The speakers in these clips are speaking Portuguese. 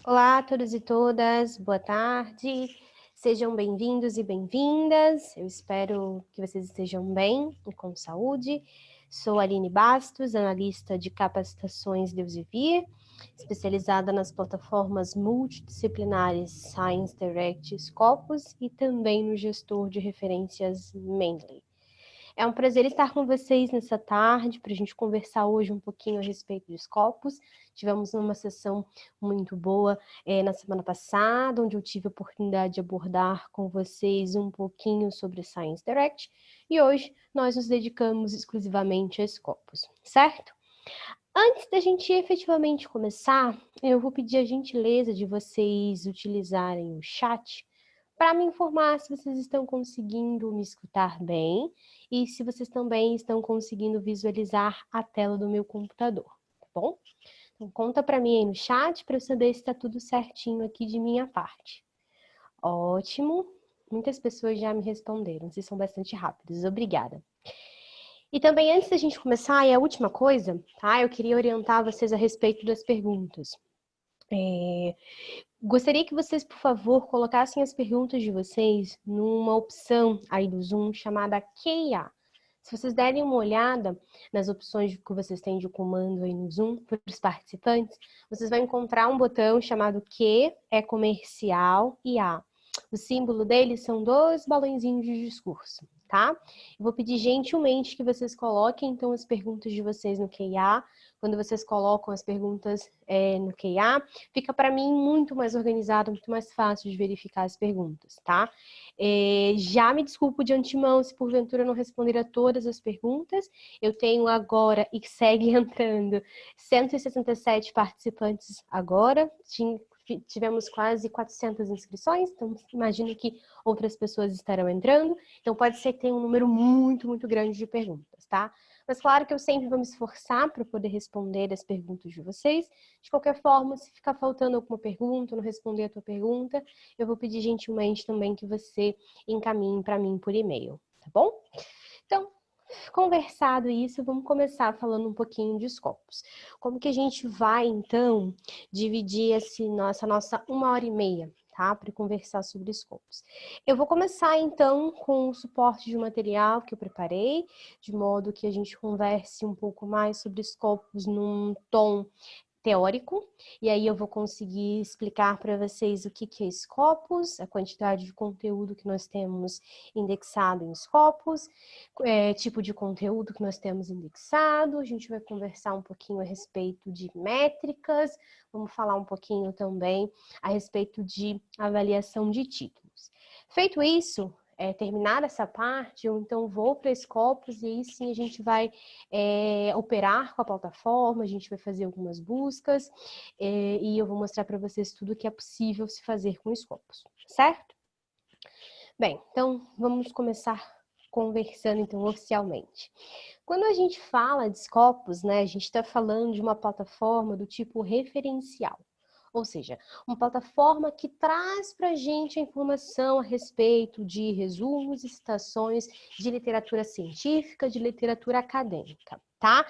Olá a todos e todas, boa tarde, sejam bem-vindos e bem-vindas, eu espero que vocês estejam bem e com saúde. Sou Aline Bastos, analista de capacitações de Elsevier, especializada nas plataformas multidisciplinares Science Direct Scopus e também no gestor de referências Mendeley. É um prazer estar com vocês nessa tarde para a gente conversar hoje um pouquinho a respeito de Scopus. Tivemos uma sessão muito boa na semana passada, onde eu tive a oportunidade de abordar com vocês um pouquinho sobre Science Direct, e hoje nós nos dedicamos exclusivamente a Scopus, certo? Antes da gente efetivamente começar, eu vou pedir a gentileza de vocês utilizarem o chat para me informar se vocês estão conseguindo me escutar bem e se vocês também estão conseguindo visualizar a tela do meu computador, tá bom? Então conta para mim aí no chat para eu saber se está tudo certinho aqui de minha parte. Ótimo, muitas pessoas já me responderam, vocês são bastante rápidos, obrigada. E também antes da gente começar, e a última coisa, tá? Eu queria orientar vocês a respeito das perguntas. Gostaria que vocês, por favor, colocassem as perguntas de vocês numa opção aí do Zoom chamada Q&A. Se vocês derem uma olhada nas opções que vocês têm de comando aí no Zoom para os participantes, vocês vão encontrar um botão chamado Q, é comercial, e A. O símbolo dele são dois balãozinhos de discurso, tá? Eu vou pedir gentilmente que vocês coloquem, então, as perguntas de vocês no Q&A. Quando vocês colocam as perguntas no Q&A, fica para mim muito mais organizado, muito mais fácil de verificar as perguntas, tá? Já me desculpo de antemão se porventura eu não responder a todas as perguntas. Eu tenho agora, e segue entrando, 167 participantes agora. Tivemos quase 400 inscrições, então imagino que outras pessoas estarão entrando. Então pode ser que tenha um número muito, muito grande de perguntas, tá? Mas claro que eu sempre vou me esforçar para poder responder as perguntas de vocês. De qualquer forma, se ficar faltando alguma pergunta, não responder a tua pergunta, eu vou pedir gentilmente também que você encaminhe para mim por e-mail, tá bom? Então, conversado isso, vamos começar falando um pouquinho de Scopus. Como que a gente vai, então, dividir essa nossa 1h30, tá? Para conversar sobre Scopus. Eu vou começar, então, com o suporte de um material que eu preparei, de modo que a gente converse um pouco mais sobre Scopus num tom teórico, e aí eu vou conseguir explicar para vocês o que é Scopus, a quantidade de conteúdo que nós temos indexado em Scopus, tipo de conteúdo que nós temos indexado, a gente vai conversar um pouquinho a respeito de métricas, vamos falar um pouquinho também a respeito de avaliação de títulos. Feito isso, terminar essa parte, eu então vou para Scopus e aí sim a gente vai operar com a plataforma, a gente vai fazer algumas buscas e eu vou mostrar para vocês tudo que é possível se fazer com Scopus, certo? Bem, então vamos começar conversando então oficialmente. Quando a gente fala de Scopus, né, a gente está falando de uma plataforma do tipo referencial. Ou seja, uma plataforma que traz para a gente a informação a respeito de resumos e citações de literatura científica, de literatura acadêmica, tá?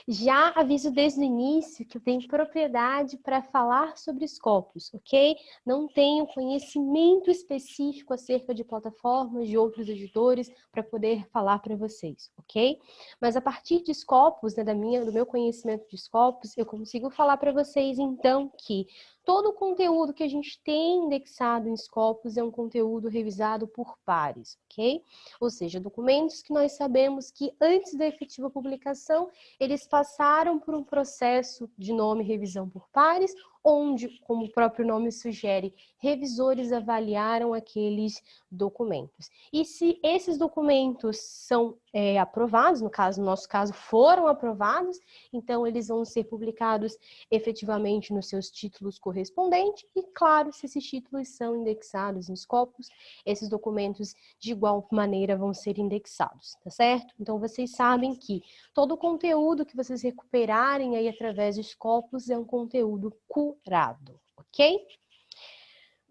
Já aviso desde o início que eu tenho propriedade para falar sobre Scopus, ok? Não tenho conhecimento específico acerca de plataformas de outros editores para poder falar para vocês, ok? Mas a partir de Scopus, né, do meu conhecimento de Scopus, eu consigo falar para vocês, então, que todo o conteúdo que a gente tem indexado em Scopus é um conteúdo revisado por pares, ok? Ou seja, documentos que nós sabemos que antes da efetiva publicação, eles passaram por um processo de nome revisão por pares, onde, como o próprio nome sugere, revisores avaliaram aqueles documentos. E se esses documentos são aprovados, no nosso caso, foram aprovados, então eles vão ser publicados efetivamente nos seus títulos correspondentes e, claro, se esses títulos são indexados em Scopus, esses documentos de igual maneira vão ser indexados, tá certo? Então vocês sabem que todo o conteúdo que vocês recuperarem aí através de Scopus é um conteúdo curado, ok?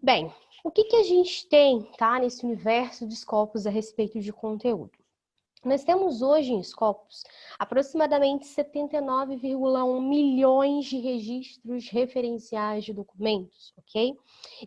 Bem, o que a gente tem, tá, nesse universo de Scopus a respeito de conteúdo? Nós temos hoje em Scopus aproximadamente 79,1 milhões de registros referenciais de documentos, ok?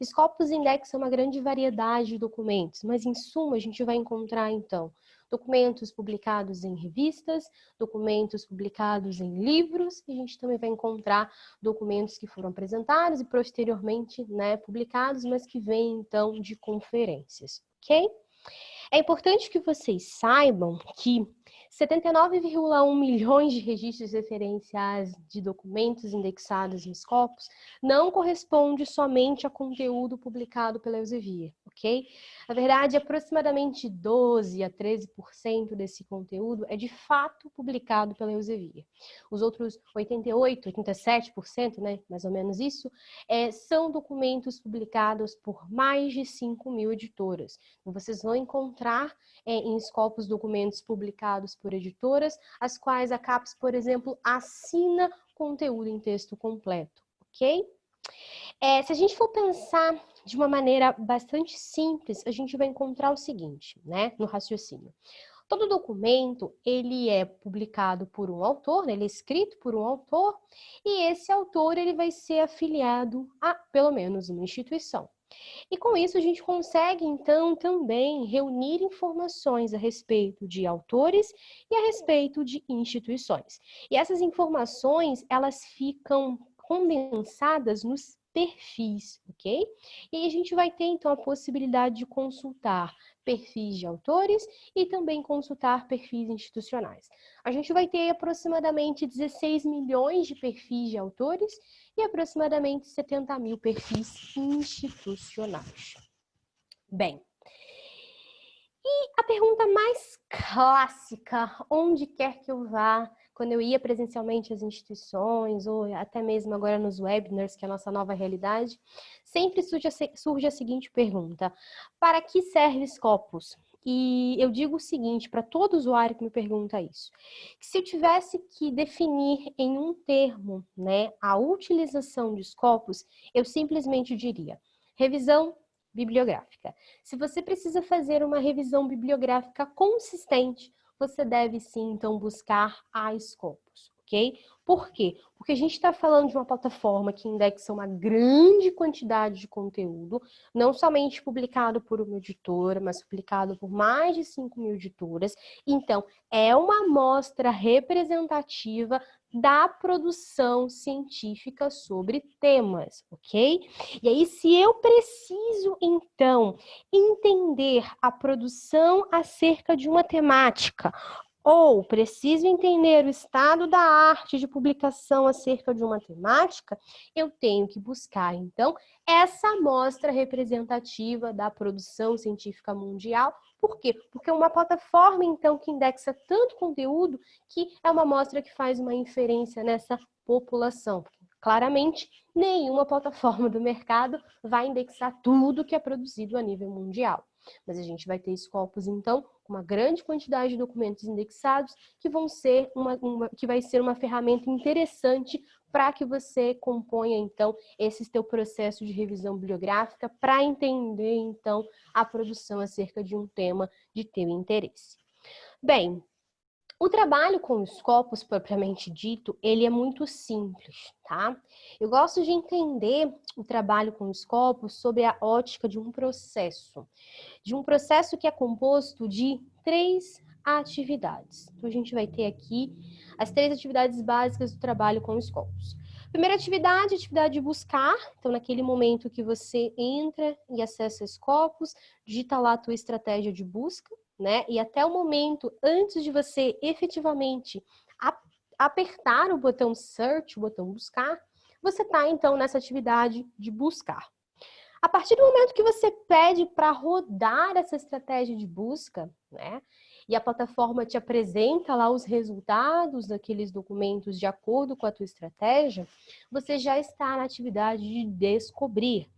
Scopus indexa uma grande variedade de documentos, mas em suma a gente vai encontrar então documentos publicados em revistas, documentos publicados em livros, e a gente também vai encontrar documentos que foram apresentados e posteriormente, né, publicados, mas que vêm então de conferências, ok? É importante que vocês saibam que 79,1 milhões de registros referenciais de documentos indexados em Scopus não corresponde somente a conteúdo publicado pela Elsevier, ok? Na verdade, aproximadamente 12 a 13% desse conteúdo é de fato publicado pela Elsevier. Os outros 88, 87%, né, mais ou menos isso, são documentos publicados por mais de 5 mil editoras. Então, vocês vão encontrar em Scopus documentos publicados por editoras, as quais a CAPES, por exemplo, assina conteúdo em texto completo, ok? Se a gente for pensar de uma maneira bastante simples, a gente vai encontrar o seguinte, né, no raciocínio. Todo documento, ele é publicado por um autor, né, ele é escrito por um autor, e esse autor, ele vai ser afiliado a, pelo menos, uma instituição. E com isso a gente consegue, então, também reunir informações a respeito de autores e a respeito de instituições. E essas informações, elas ficam condensadas nos perfis, ok? E aí a gente vai ter, então, a possibilidade de consultar perfis de autores e também consultar perfis institucionais. A gente vai ter aproximadamente 16 milhões de perfis de autores e aproximadamente 70 mil perfis institucionais. Bem, e a pergunta mais clássica, onde quer que eu vá, quando eu ia presencialmente às instituições, ou até mesmo agora nos webinars, que é a nossa nova realidade, sempre surge a seguinte pergunta: para que serve Scopus? E eu digo o seguinte para todo usuário que me pergunta isso, que se eu tivesse que definir em um termo, né, a utilização de Scopus, eu simplesmente diria revisão bibliográfica. Se você precisa fazer uma revisão bibliográfica consistente, você deve sim, então, buscar a Scopus, ok? Por quê? Porque a gente está falando de uma plataforma que indexa uma grande quantidade de conteúdo, não somente publicado por uma editora, mas publicado por mais de 5 mil editoras. Então, é uma amostra representativa da produção científica sobre temas, ok? E aí, se eu preciso, então, entender a produção acerca de uma temática, ou preciso entender o estado da arte de publicação acerca de uma temática, eu tenho que buscar, então, essa amostra representativa da produção científica mundial. Por quê? Porque é uma plataforma, então, que indexa tanto conteúdo que é uma amostra que faz uma inferência nessa população. Claramente, nenhuma plataforma do mercado vai indexar tudo que é produzido a nível mundial. Mas a gente vai ter Scopus, então, com uma grande quantidade de documentos indexados, que vão ser que vai ser uma ferramenta interessante para que você componha, então, esse teu processo de revisão bibliográfica para entender, então, a produção acerca de um tema de teu interesse. Bem, o trabalho com os Scopus, propriamente dito, ele é muito simples, tá? Eu gosto de entender o trabalho com os Scopus sob a ótica de um processo que é composto de 3 atividades. Então, a gente vai ter aqui as 3 atividades básicas do trabalho com os Scopus. Primeira atividade, atividade de buscar. Então, naquele momento que você entra e acessa Scopus, digita lá a tua estratégia de busca, né? E até o momento, antes de você efetivamente apertar o botão search, o botão buscar, você está, então, nessa atividade de buscar. A partir do momento que você pede para rodar essa estratégia de busca, né? E a plataforma te apresenta lá os resultados daqueles documentos de acordo com a tua estratégia, você já está na atividade de descobrir.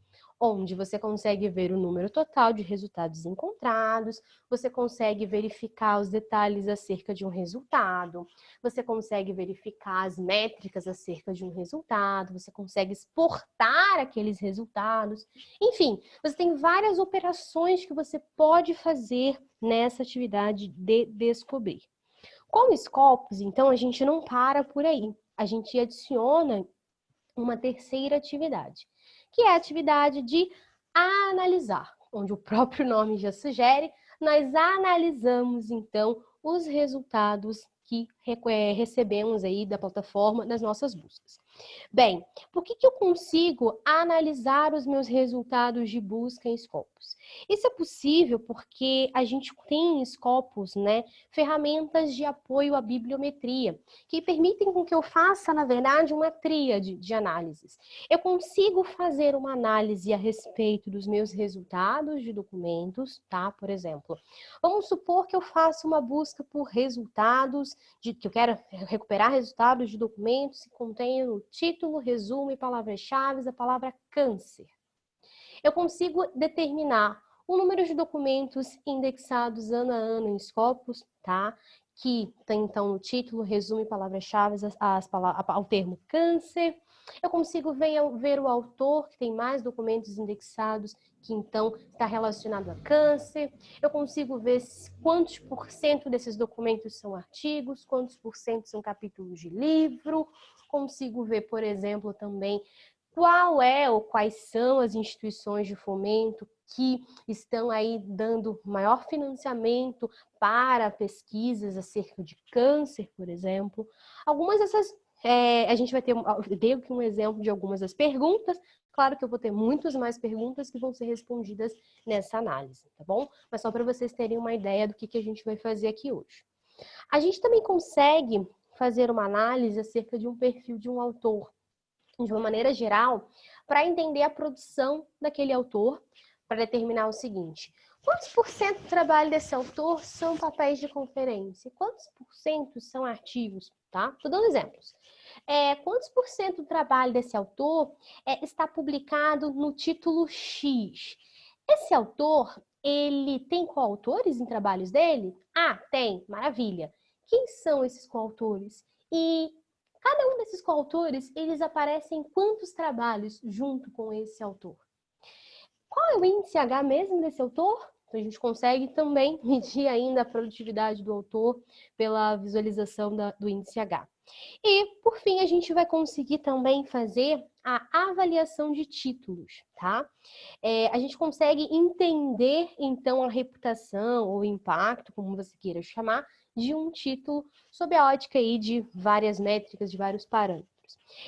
onde você consegue ver o número total de resultados encontrados, você consegue verificar os detalhes acerca de um resultado, você consegue verificar as métricas acerca de um resultado, você consegue exportar aqueles resultados. Enfim, você tem várias operações que você pode fazer nessa atividade de descobrir. Com o Scopus, então, a gente não para por aí. A gente adiciona uma terceira atividade, que é a atividade de analisar, onde o próprio nome já sugere, nós analisamos, então, os resultados que recebemos aí da plataforma nas nossas buscas. Bem, por que eu consigo analisar os meus resultados de busca em Scopus? Isso é possível porque a gente tem em Scopus, né, ferramentas de apoio à bibliometria, que permitem com que eu faça, na verdade, uma tríade de análises. Eu consigo fazer uma análise a respeito dos meus resultados de documentos, tá? Por exemplo, vamos supor que eu faça uma busca por resultados, que eu quero recuperar resultados de documentos que contenham no título, resumo e palavras-chave a palavra câncer. Eu consigo determinar o número de documentos indexados ano a ano em Scopus, tá? Que tem, então, no título, resumo e palavras-chave ao termo câncer. Eu consigo ver o autor, que tem mais documentos indexados, que, então, está relacionado a câncer. Eu consigo ver quantos por cento desses documentos são artigos, quantos por cento são capítulos de livro. Consigo ver, por exemplo, também qual é ou quais são as instituições de fomento que estão aí dando maior financiamento para pesquisas acerca de câncer, por exemplo. Algumas dessas, a gente vai ter, eu dei aqui um exemplo de algumas das perguntas. Claro que eu vou ter muitas mais perguntas que vão ser respondidas nessa análise, tá bom? Mas só para vocês terem uma ideia do que a gente vai fazer aqui hoje. A gente também consegue fazer uma análise acerca de um perfil de um autor, de uma maneira geral, para entender a produção daquele autor, para determinar o seguinte: quantos por cento do trabalho desse autor são papéis de conferência? Quantos por cento são artigos? Tá? Estou dando exemplos. Quantos por cento do trabalho desse autor está publicado no título X? Esse autor, ele tem coautores em trabalhos dele? Ah, tem, maravilha. Quem são esses coautores? E cada um desses coautores, eles aparecem em quantos trabalhos junto com esse autor? Qual é o índice H mesmo desse autor? Então, a gente consegue também medir ainda a produtividade do autor pela visualização do índice H. E, por fim, a gente vai conseguir também fazer a avaliação de títulos, tá? A gente consegue entender, então, a reputação ou impacto, como você queira chamar, de um título sob a ótica aí de várias métricas, de vários parâmetros.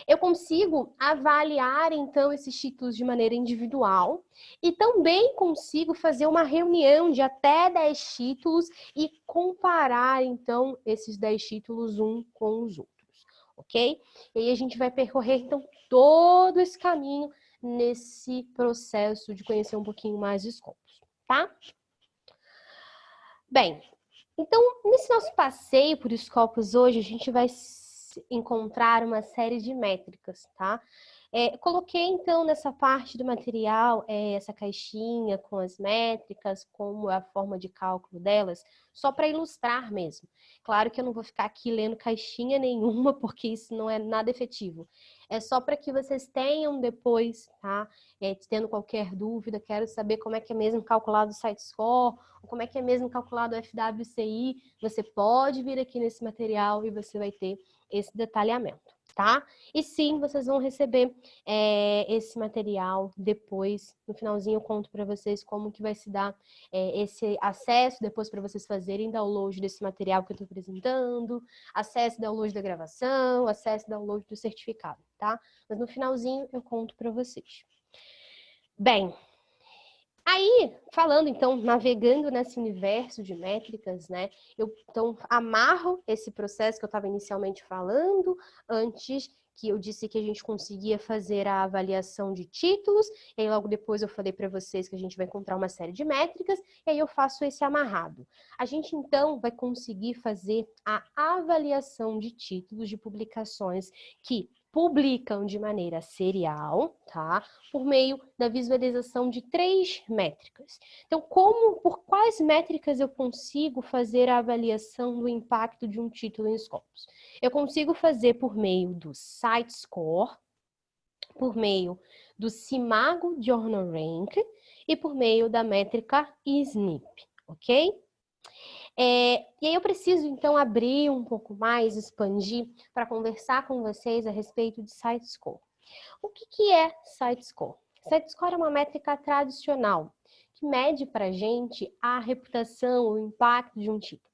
Eu consigo avaliar, então, esses títulos de maneira individual e também consigo fazer uma reunião de até 10 títulos e comparar, então, esses 10 títulos um com os outros, ok? E aí a gente vai percorrer, então, todo esse caminho nesse processo de conhecer um pouquinho mais de Scopus, tá? Bem, então, nesse nosso passeio por Scopus hoje, a gente vai encontrar uma série de métricas, tá? Coloquei, então, nessa parte do material, essa caixinha com as métricas, como é a forma de cálculo delas, só para ilustrar mesmo. Claro que eu não vou ficar aqui lendo caixinha nenhuma, porque isso não é nada efetivo. É só para que vocês tenham depois, tá? Tendo qualquer dúvida, quero saber como é que é mesmo calculado o site-score, ou como é que é mesmo calculado o FWCI, você pode vir aqui nesse material e você vai ter esse detalhamento, tá? E sim, vocês vão receber esse material depois. No finalzinho eu conto para vocês como que vai se dar esse acesso depois para vocês fazerem download desse material que eu estou apresentando, acesso e download da gravação, acesso e download do certificado, tá? Mas no finalzinho eu conto para vocês. Bem, aí, falando então, navegando nesse universo de métricas, né? Eu então amarro esse processo que eu estava inicialmente falando, antes que eu disse que a gente conseguia fazer a avaliação de títulos, e aí logo depois eu falei para vocês que a gente vai encontrar uma série de métricas, e aí eu faço esse amarrado. A gente então vai conseguir fazer a avaliação de títulos de publicações que publicam de maneira serial, tá? Por meio da visualização de 3 métricas. Então, por quais métricas eu consigo fazer a avaliação do impacto de um título em Scopus? Eu consigo fazer por meio do Site Score, por meio do Simago Journal Rank e por meio da métrica SNP, ok? E aí eu preciso, então, abrir um pouco mais, expandir, para conversar com vocês a respeito de Site Score. O que é Site Score? Site Score é uma métrica tradicional, que mede para a gente a reputação, o impacto de um título.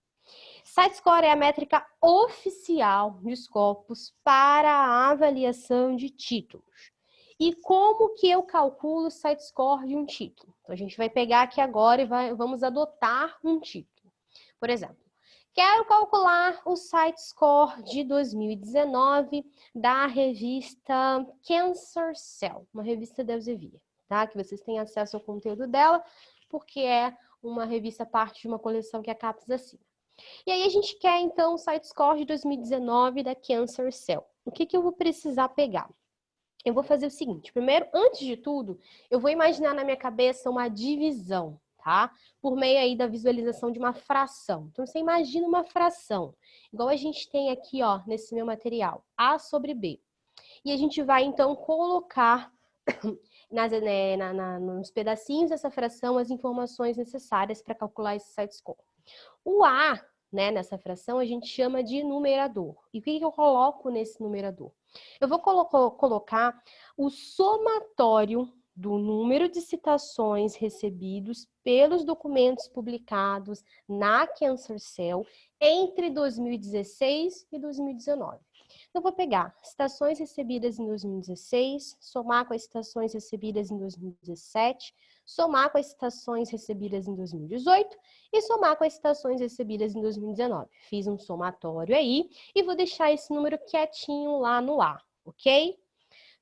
Site Score é a métrica oficial de Scopus para a avaliação de títulos. E como que eu calculo o Site Score de um título? Então, a gente vai pegar aqui agora e vamos adotar um título. Por exemplo, quero calcular o Site Score de 2019 da revista Cancer Cell, uma revista da Elsevier, tá? Que vocês têm acesso ao conteúdo dela, porque é uma revista parte de uma coleção que a CAPES assina. E aí a gente quer, então, o Site Score de 2019 da Cancer Cell. O que eu vou precisar pegar? Eu vou fazer o seguinte, primeiro, antes de tudo, eu vou imaginar na minha cabeça uma divisão, tá? Por meio aí da visualização de uma fração. Então, você imagina uma fração, igual a gente tem aqui, ó, nesse meu material, A sobre B. E a gente vai, então, colocar nos pedacinhos dessa fração as informações necessárias para calcular esse Site Score. O A, né, nessa fração, a gente chama de numerador. E o que eu coloco nesse numerador? Eu vou colocar o somatório do número de citações recebidos pelos documentos publicados na Cancer Cell entre 2016 e 2019. Eu vou pegar citações recebidas em 2016, somar com as citações recebidas em 2017, somar com as citações recebidas em 2018 e somar com as citações recebidas em 2019. Fiz um somatório aí e vou deixar esse número quietinho lá no A, ok?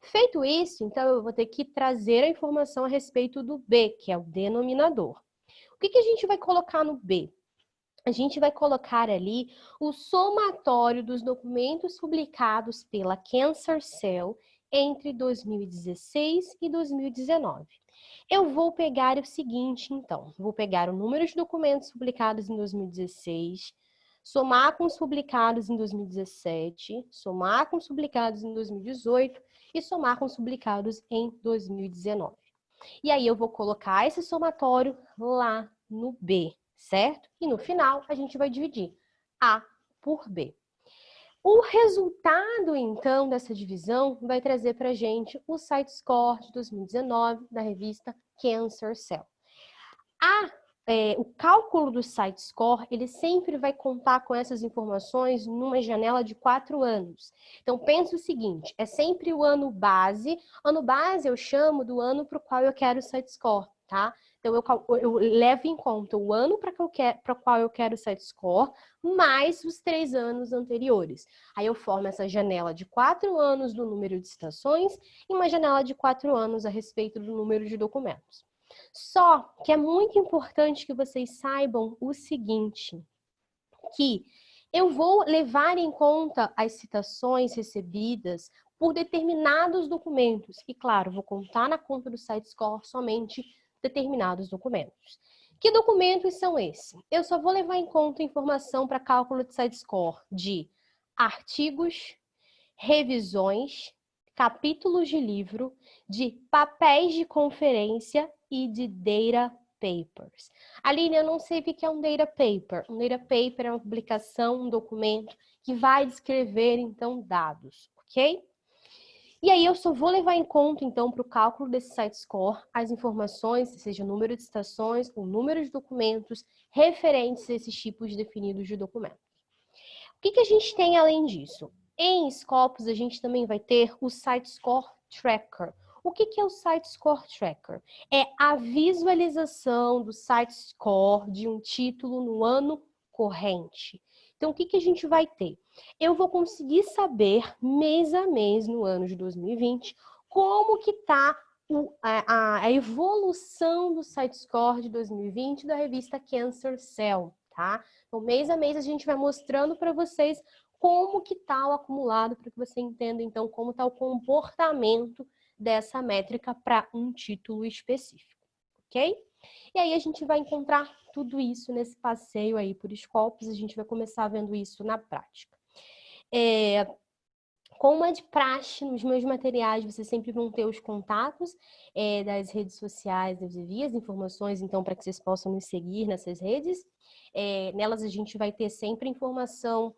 Feito isso, então eu vou ter que trazer a informação a respeito do B, que é o denominador. O que a gente vai colocar no B? A gente vai colocar ali o somatório dos documentos publicados pela Cancer Cell entre 2016 e 2019. Eu vou pegar o seguinte, então. Vou pegar o número de documentos publicados em 2016, somar com os publicados em 2017, somar com os publicados em 2018 e somar com os publicados em 2019. E aí eu vou colocar esse somatório lá no B, certo? E no final a gente vai dividir A por B. O resultado, então, dessa divisão vai trazer para a gente o Site Score de 2019 da revista Cancer Cell. O cálculo do Site Score, ele sempre vai contar com essas informações numa janela de 4 anos. Então, pensa o seguinte, é sempre o ano base. Ano base eu chamo do ano para o qual eu quero o Site Score, tá? Então, eu levo em conta o ano para o qual eu quero o Site Score, mais os 3 anos anteriores. Aí eu formo essa janela de 4 anos do número de citações e uma janela de 4 anos a respeito do número de documentos. Só que é muito importante que vocês saibam o seguinte, que eu vou levar em conta as citações recebidas por determinados documentos. E, claro, vou contar na conta do Site Score somente determinados documentos. Que documentos são esses? Eu só vou levar em conta informação para cálculo de Site Score de artigos, revisões, capítulos de livro, de papéis de conferência e de data papers. Aline, eu não sei o que é um data paper. Um data paper é uma publicação, um documento que vai descrever, então, dados, ok? E aí eu só vou levar em conta, então, para o cálculo desse Site Score, as informações, seja o número de citações, o número de documentos referentes a esses tipos definidos de documentos. O que a gente tem além disso? Em Scopus, a gente também vai ter o Site Score Tracker. O que é o Site Score Tracker? É a visualização do Site Score de um título no ano corrente. Então, o que a gente vai ter? Eu vou conseguir saber, mês a mês, no ano de 2020, como que está a evolução do Site Score de 2020 da revista Cancer Cell, tá? Então, mês a mês, a gente vai mostrando para vocês como que está o acumulado, para que você entenda, então, como está o comportamento dessa métrica para um título específico, ok? E aí a gente vai encontrar tudo isso nesse passeio aí por Scopus, a gente vai começar vendo isso na prática. Como é de praxe, nos meus materiais, vocês sempre vão ter os contatos das redes sociais das Vivi, as informações, então, para que vocês possam nos seguir nessas redes. Nelas a gente vai ter sempre informação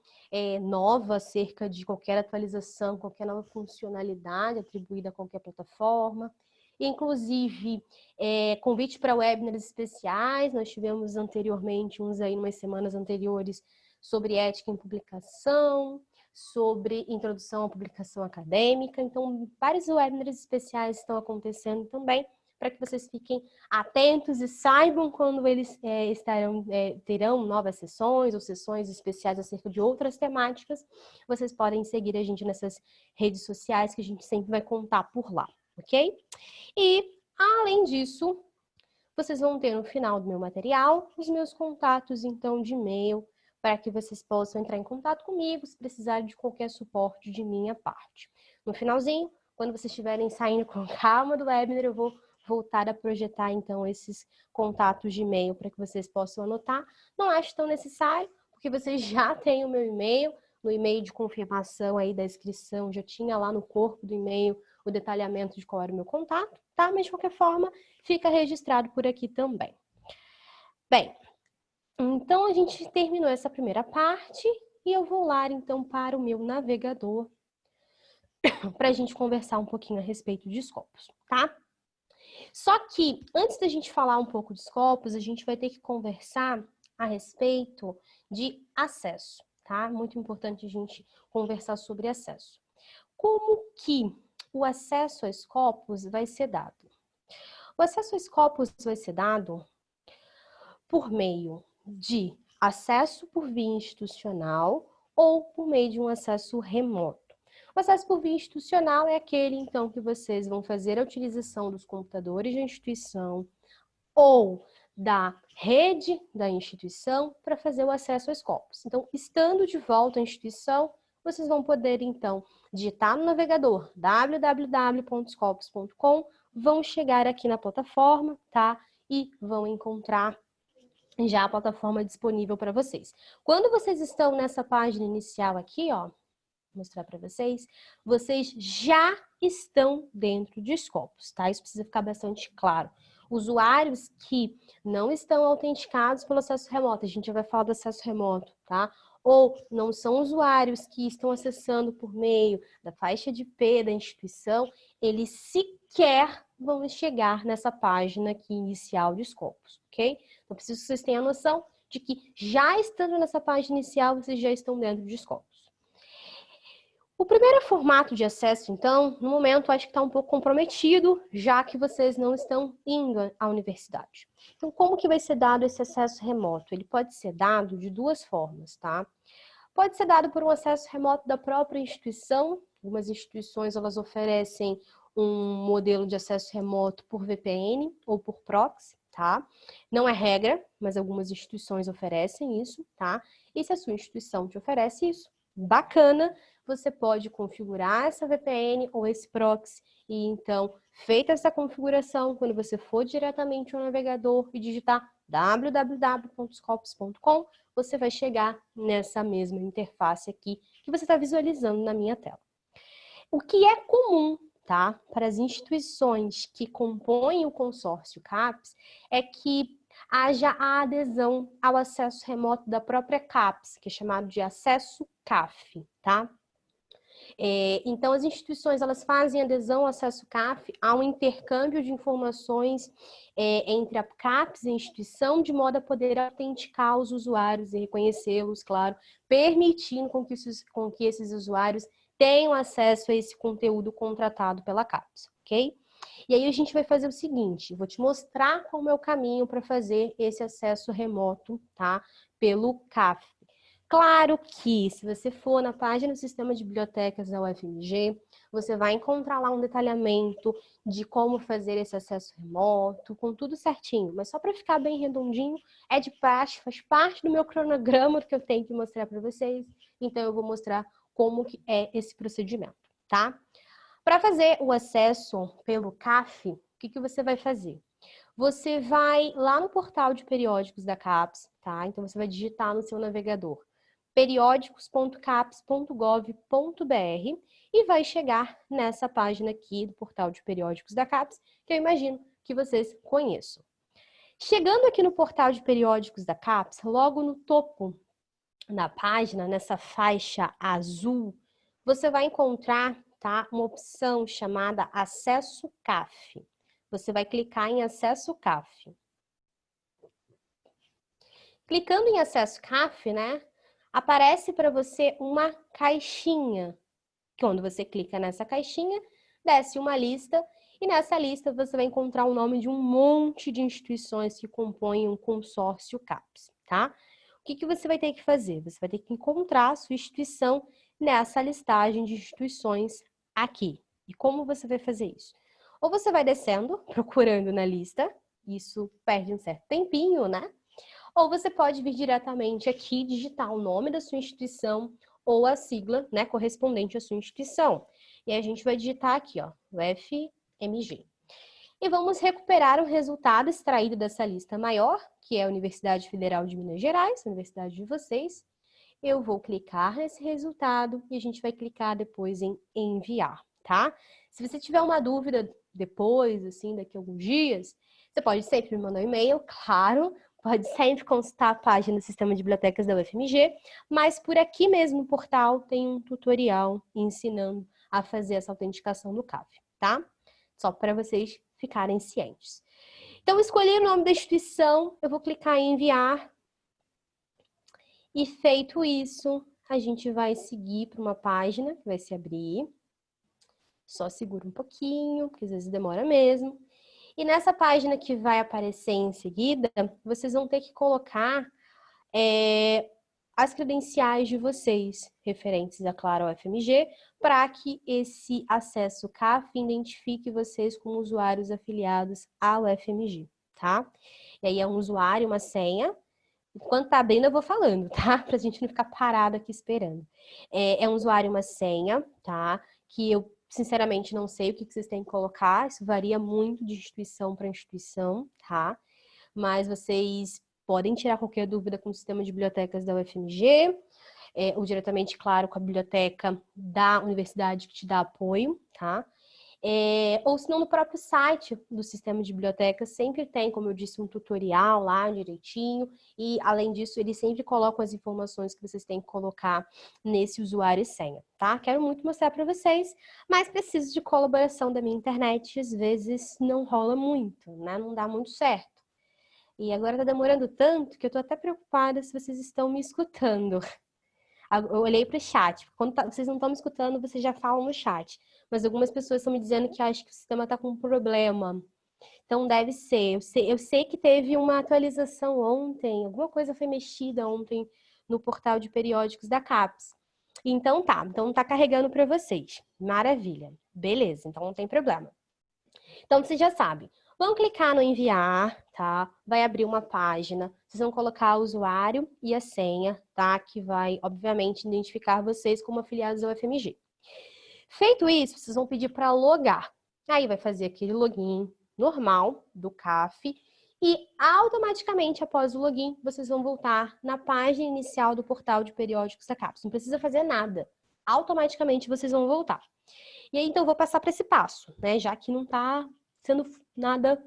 nova acerca de qualquer atualização, qualquer nova funcionalidade atribuída a qualquer plataforma. Inclusive, convite para webinars especiais, nós tivemos anteriormente, uns aí umas semanas anteriores, sobre ética em publicação, sobre introdução à publicação acadêmica. Então, vários webinars especiais estão acontecendo também, para que vocês fiquem atentos e saibam quando eles terão novas sessões ou sessões especiais acerca de outras temáticas. Vocês podem seguir a gente nessas redes sociais, que a gente sempre vai contar por lá, ok? E, além disso, vocês vão ter no final do meu material os meus contatos, então, de e-mail, para que vocês possam entrar em contato comigo se precisarem de qualquer suporte de minha parte. No finalzinho, quando vocês estiverem saindo com calma do webinar, eu vou voltar a projetar, então, esses contatos de e-mail para que vocês possam anotar. Não acho tão necessário, porque vocês já têm o meu e-mail. No e-mail de confirmação aí da inscrição, já tinha lá no corpo do e-mail o detalhamento de qual era o meu contato, tá? Mas, de qualquer forma, fica registrado por aqui também. Bem, então, a gente terminou essa primeira parte e eu vou lá, então, para o meu navegador para a gente conversar um pouquinho a respeito de Scopus, tá? Só que, antes da gente falar um pouco de Scopus, a gente vai ter que conversar a respeito de acesso, tá? Muito importante a gente conversar sobre acesso. Como que o acesso a Scopus vai ser dado? O acesso a Scopus vai ser dado por meio de acesso por via institucional ou por meio de um acesso remoto. O acesso por via institucional é aquele, então, que vocês vão fazer a utilização dos computadores da instituição ou da rede da instituição para fazer o acesso a Scopus. Então, estando de volta à instituição, vocês vão poder, então, digitar no navegador www.scopus.com, vão chegar aqui na plataforma, tá? E vão encontrar já a plataforma disponível para vocês. Quando vocês estão nessa página inicial aqui, ó, vou mostrar para vocês já estão dentro de Scopus, tá? Isso precisa ficar bastante claro. Usuários que não estão autenticados pelo acesso remoto, a gente já vai falar do acesso remoto, tá? Ou não são usuários que estão acessando por meio da faixa de IP da instituição, eles sequer vão chegar nessa página aqui inicial de Scopus, ok? Então, preciso que vocês tenham a noção de que já estando nessa página inicial, vocês já estão dentro de Scopus. O primeiro formato de acesso, então, no momento, acho que está um pouco comprometido, já que vocês não estão indo à universidade. Então, como que vai ser dado esse acesso remoto? Ele pode ser dado de duas formas, tá? Pode ser dado por um acesso remoto da própria instituição. Algumas instituições, elas oferecem um modelo de acesso remoto por VPN ou por proxy, tá? Não é regra, mas algumas instituições oferecem isso, tá? E se a sua instituição te oferece isso, bacana, você pode configurar essa VPN ou esse proxy e então, feita essa configuração, quando você for diretamente ao navegador e digitar www.scopus.com, você vai chegar nessa mesma interface aqui que você está visualizando na minha tela. O que é comum, tá, para as instituições que compõem o consórcio CAPES é que haja a adesão ao acesso remoto da própria CAPES, que é chamado de acesso CAF, tá? Então, as instituições, elas fazem adesão ao acesso CAF, há um intercâmbio de informações entre a CAPES e a instituição, de modo a poder autenticar os usuários e reconhecê-los, claro, permitindo com que esses usuários tenham acesso a esse conteúdo contratado pela CAPES, ok? E aí a gente vai fazer o seguinte, vou te mostrar como é o caminho para fazer esse acesso remoto, tá? Pelo CAF. Claro que, se você for na página do Sistema de Bibliotecas da UFMG, você vai encontrar lá um detalhamento de como fazer esse acesso remoto, com tudo certinho. Mas só para ficar bem redondinho, é de praxe, faz parte do meu cronograma que eu tenho que mostrar para vocês. então eu vou mostrar como que é esse procedimento, tá? Para fazer o acesso pelo CAF, o que você vai fazer? Você vai lá no portal de periódicos da CAPES, tá? Então você vai digitar no seu navegador periódicos.capes.gov.br e vai chegar nessa página aqui do portal de periódicos da CAPES, que eu imagino que vocês conheçam. Chegando aqui no portal de periódicos da CAPES, logo no topo da página, nessa faixa azul, você vai encontrar, tá, uma opção chamada Acesso CAF. Você vai clicar em Acesso CAF. Clicando em Acesso CAF, né, aparece para você uma caixinha. Quando você clica nessa caixinha, desce uma lista e nessa lista você vai encontrar o nome de um monte de instituições que compõem um consórcio CAPES, tá? O que você vai ter que fazer? Você vai ter que encontrar a sua instituição nessa listagem de instituições aqui. E como você vai fazer isso? Ou você vai descendo, procurando na lista, isso perde um certo tempinho, né? Ou você pode vir diretamente aqui, digitar o nome da sua instituição ou a sigla, né, correspondente à sua instituição. E a gente vai digitar aqui, ó, o FMG. E vamos recuperar o resultado extraído dessa lista maior, que é a Universidade Federal de Minas Gerais, a universidade de vocês. Eu vou clicar nesse resultado e a gente vai clicar depois em enviar, tá? Se você tiver uma dúvida depois, assim, daqui a alguns dias, você pode sempre me mandar um e-mail, claro, pode sempre consultar a página do Sistema de Bibliotecas da UFMG, mas por aqui mesmo no portal tem um tutorial ensinando a fazer essa autenticação do CAF, tá? Só para vocês ficarem cientes. Então, escolhi o nome da instituição, eu vou clicar em enviar. E feito isso, a gente vai seguir para uma página que vai se abrir. Só segura um pouquinho, porque às vezes demora mesmo. E nessa página que vai aparecer em seguida, vocês vão ter que colocar as credenciais de vocês, referentes, a claro, ao FMG, para que esse acesso CAF identifique vocês como usuários afiliados ao FMG, tá? E aí é um usuário, uma senha. Enquanto tá abrindo, eu vou falando, tá? Pra gente não ficar parado aqui esperando. É um usuário, uma senha, tá? Que eu, sinceramente, não sei o que vocês têm que colocar. Isso varia muito de instituição para instituição, tá? Mas vocês podem tirar qualquer dúvida com o sistema de bibliotecas da UFMG, ou diretamente, claro, com a biblioteca da universidade que te dá apoio, tá? Ou se não, no próprio site do sistema de bibliotecas sempre tem, como eu disse, um tutorial lá direitinho, e além disso, eles sempre colocam as informações que vocês têm que colocar nesse usuário e senha, tá? Quero muito mostrar para vocês, mas preciso de colaboração da minha internet, às vezes não rola muito, né? Não dá muito certo. E agora tá demorando tanto que eu tô até preocupada se vocês estão me escutando. Eu olhei para o chat. Quando vocês não estão me escutando, vocês já falam no chat. Mas algumas pessoas estão me dizendo que acham que o sistema está com um problema. Então deve ser. Eu sei que teve uma atualização ontem, alguma coisa foi mexida ontem no portal de periódicos da CAPES. Então tá carregando para vocês. Maravilha. Beleza, então não tem problema. Então vocês já sabem. Vão clicar no enviar, tá? Vai abrir uma página. Vocês vão colocar o usuário e a senha, tá? Que vai, obviamente, identificar vocês como afiliados ao FMG. Feito isso, vocês vão pedir para logar. Aí vai fazer aquele login normal do CAF e automaticamente, após o login, vocês vão voltar na página inicial do portal de periódicos da CAPES. Não precisa fazer nada. Automaticamente vocês vão voltar. E aí, então, eu vou passar para esse passo, né? Já que não está sendo nada,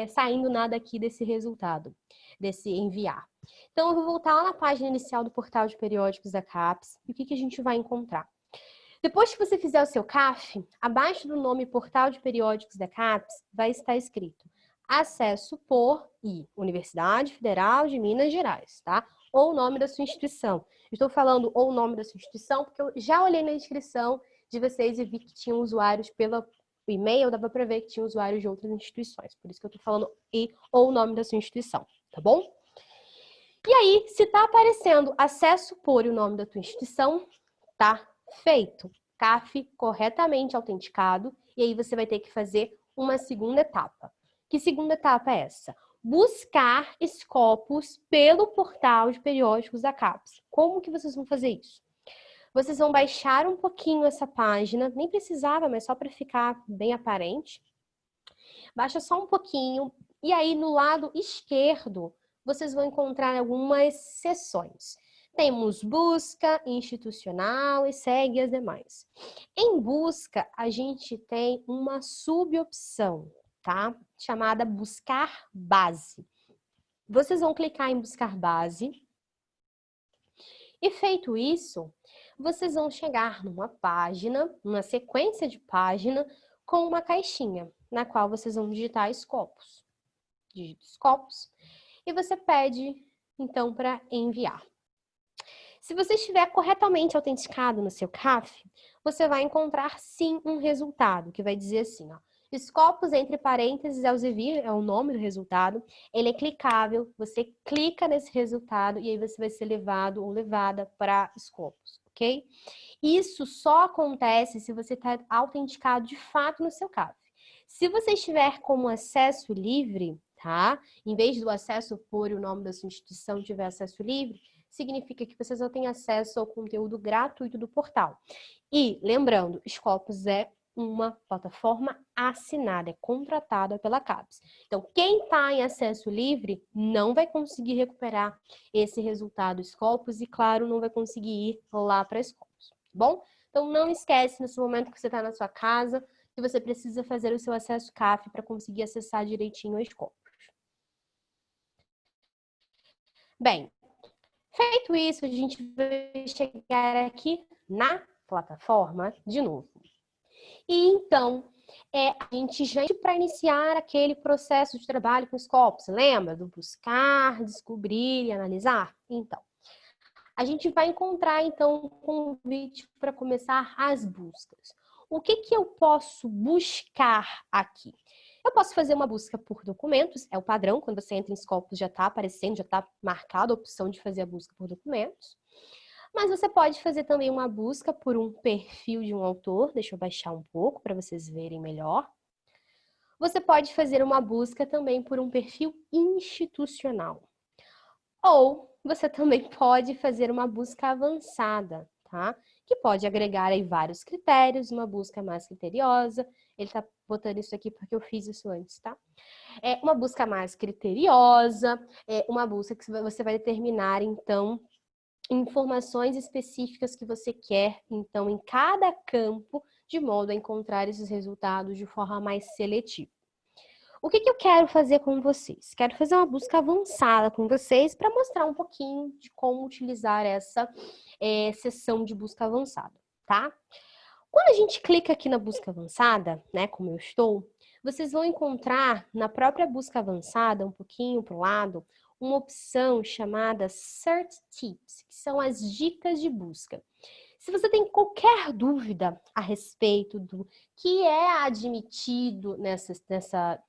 saindo nada aqui desse resultado, desse enviar. Então, eu vou voltar lá na página inicial do portal de periódicos da CAPES. E o que a gente vai encontrar? Depois que você fizer o seu CAF, abaixo do nome Portal de Periódicos da CAPES, vai estar escrito acesso por Universidade Federal de Minas Gerais, tá? Ou o nome da sua instituição. Estou falando ou o nome da sua instituição, porque eu já olhei na inscrição de vocês e vi que tinham usuários pelo e-mail, dava para ver que tinha usuários de outras instituições. Por isso que eu estou falando ou o nome da sua instituição, tá bom? E aí, se está aparecendo acesso por o nome da tua instituição, tá feito. CAF corretamente autenticado. E aí você vai ter que fazer uma segunda etapa. Que segunda etapa é essa? Buscar Scopus pelo portal de periódicos da CAPES. Como que vocês vão fazer isso? Vocês vão baixar um pouquinho essa página, nem precisava, mas só para ficar bem aparente. Baixa só um pouquinho, e aí no lado esquerdo, vocês vão encontrar algumas seções. Temos busca, institucional e segue as demais. Em busca, a gente tem uma subopção, tá? Chamada buscar base. Vocês vão clicar em buscar base. E feito isso, vocês vão chegar numa página, numa sequência de página, com uma caixinha, na qual vocês vão digitar Scopus. Digita Scopus e você pede, então, para enviar. Se você estiver corretamente autenticado no seu CAF, você vai encontrar, sim, um resultado, que vai dizer assim, ó, Scopus, entre parênteses, Elsevier, é o nome do resultado, ele é clicável, você clica nesse resultado e aí você vai ser levado ou levada para Scopus, ok? Isso só acontece se você está autenticado de fato no seu CAF. Se você estiver como acesso livre, tá? Em vez do acesso por o nome da sua instituição tiver acesso livre, significa que você só tem acesso ao conteúdo gratuito do portal. E, lembrando, Scopus é uma plataforma assinada, é contratada pela CAPES. Então, quem está em acesso livre não vai conseguir recuperar esse resultado Scopus e, claro, não vai conseguir ir lá para Scopus, tá bom? Então, não esquece, nesse momento que você está na sua casa, que você precisa fazer o seu acesso CAF para conseguir acessar direitinho a Scopus. Bem, feito isso, a gente vai chegar aqui na plataforma de novo. E então, a gente já para iniciar aquele processo de trabalho com Scopus, lembra? Do buscar, descobrir e analisar? Então, a gente vai encontrar, então, um convite para começar as buscas. O que eu posso buscar aqui? Eu posso fazer uma busca por documentos, é o padrão, quando você entra em Scopus já está aparecendo, já está marcada a opção de fazer a busca por documentos. Mas você pode fazer também uma busca por um perfil de um autor, deixa eu baixar um pouco para vocês verem melhor. Você pode fazer uma busca também por um perfil institucional. Ou você também pode fazer uma busca avançada, tá? Que pode agregar aí vários critérios, uma busca mais criteriosa. Ele tá botando isso aqui porque eu fiz isso antes, tá? É uma busca mais criteriosa, uma busca que você vai determinar, então, informações específicas que você quer, então, em cada campo, de modo a encontrar esses resultados de forma mais seletiva. O que eu quero fazer com vocês? Quero fazer uma busca avançada com vocês para mostrar um pouquinho de como utilizar essa seção de busca avançada, tá? Quando a gente clica aqui na busca avançada, né, como eu estou, vocês vão encontrar na própria busca avançada, um pouquinho para o lado, uma opção chamada Search Tips, que são as dicas de busca. Se você tem qualquer dúvida a respeito do que é admitido nessa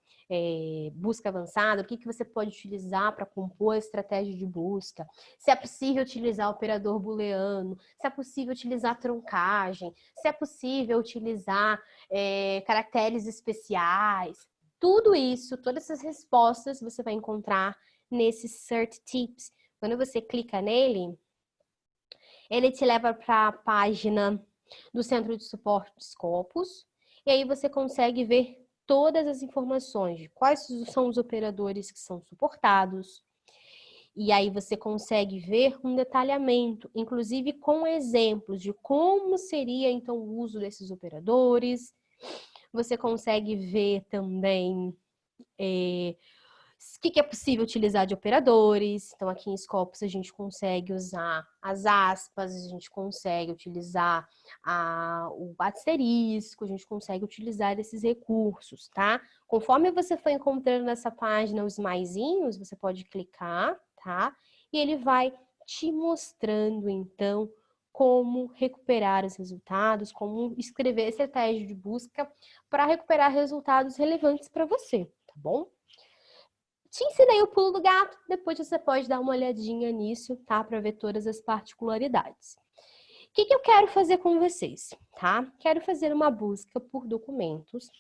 busca avançada, o que você pode utilizar para compor a estratégia de busca, se é possível utilizar operador booleano, se é possível utilizar truncagem, se é possível utilizar caracteres especiais, tudo isso, todas essas respostas você vai encontrar nesse Search Tips. Quando você clica nele, ele te leva para a página do Centro de Suporte de Scopus, e aí você consegue ver todas as informações de quais são os operadores que são suportados, e aí você consegue ver um detalhamento, inclusive com exemplos de como seria então o uso desses operadores. Você consegue ver também o que é possível utilizar de operadores. Então, aqui em Scopus a gente consegue usar as aspas, a gente consegue utilizar o asterisco, a gente consegue utilizar esses recursos, tá? Conforme você for encontrando nessa página os maisinhos, você pode clicar, tá? E ele vai te mostrando, então, como recuperar os resultados, como escrever estratégia de busca para recuperar resultados relevantes para você, tá bom? Te ensinei o pulo do gato, depois você pode dar uma olhadinha nisso, tá? Para ver todas as particularidades. O que eu quero fazer com vocês, tá? Quero fazer uma busca por documentos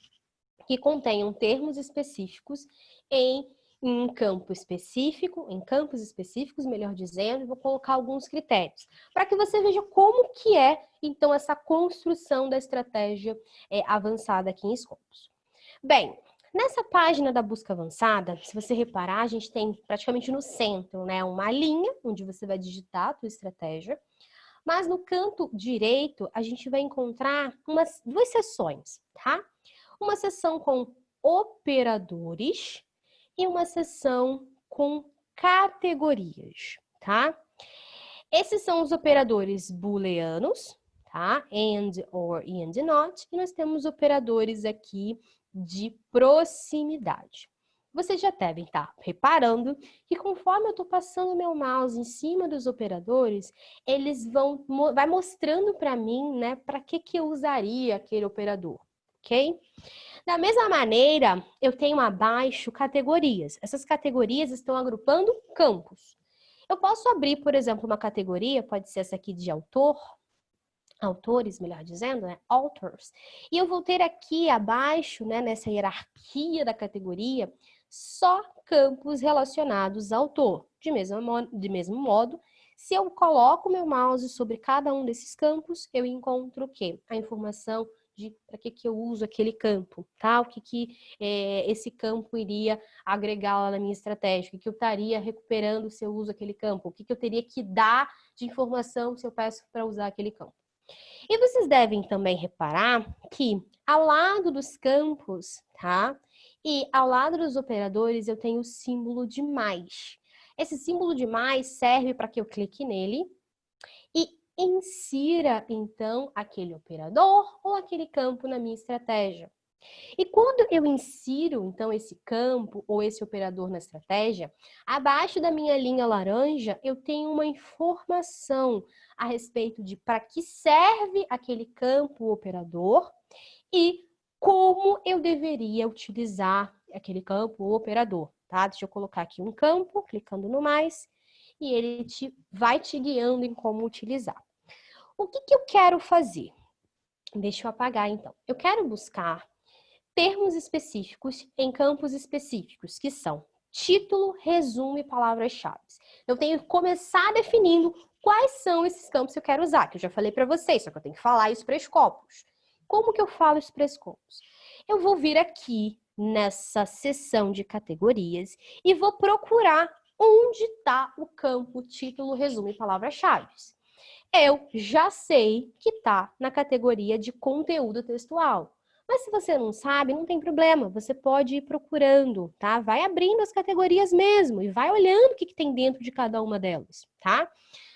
que contenham termos específicos em em campos específicos, melhor dizendo, vou colocar alguns critérios, para que você veja como que é, então, essa construção da estratégia avançada aqui em Scopus. Bem, nessa página da busca avançada, se você reparar, a gente tem praticamente no centro, né, uma linha onde você vai digitar a tua estratégia, mas no canto direito, a gente vai encontrar duas seções, tá? Uma seção com operadores e uma seção com categorias, tá? Esses são os operadores booleanos, tá? And, or, and not. E nós temos operadores aqui de proximidade. Vocês já devem estar reparando que conforme eu estou passando meu mouse em cima dos operadores, eles vai mostrando para mim, né, para que eu usaria aquele operador, ok? Da mesma maneira, eu tenho abaixo categorias. Essas categorias estão agrupando campos. Eu posso abrir, por exemplo, uma categoria, pode ser essa aqui de autores, melhor dizendo, né? Authors. E eu vou ter aqui abaixo, né, nessa hierarquia da categoria, só campos relacionados ao autor. De mesmo modo, se eu coloco meu mouse sobre cada um desses campos, eu encontro o quê? A informação de para que eu uso aquele campo, tá? O que esse campo iria agregar lá na minha estratégia, o que eu estaria recuperando se eu uso aquele campo, o que eu teria que dar de informação se eu peço para usar aquele campo. E vocês devem também reparar que ao lado dos campos, tá? E ao lado dos operadores eu tenho o símbolo de mais. Esse símbolo de mais serve para que eu clique nele e insira, então, aquele operador ou aquele campo na minha estratégia. E quando eu insiro, então, esse campo ou esse operador na estratégia, abaixo da minha linha laranja, eu tenho uma informação a respeito de para que serve aquele campo ou operador e como eu deveria utilizar aquele campo ou operador, tá? Deixa eu colocar aqui um campo, clicando no mais, e ele vai te guiando em como utilizar. O que eu quero fazer? Deixa eu apagar, então. Eu quero buscar termos específicos em campos específicos, que são título, resumo e palavras-chave. Eu tenho que começar definindo quais são esses campos que eu quero usar, que eu já falei para vocês, só que eu tenho que falar isso para Scopus. Como que eu falo isso para Scopus? Eu vou vir aqui nessa seção de categorias e vou procurar onde está o campo título, resumo e palavras-chave. Eu já sei que está na categoria de conteúdo textual. Mas se você não sabe, não tem problema, você pode ir procurando, tá? Vai abrindo as categorias mesmo e vai olhando o que tem dentro de cada uma delas, tá?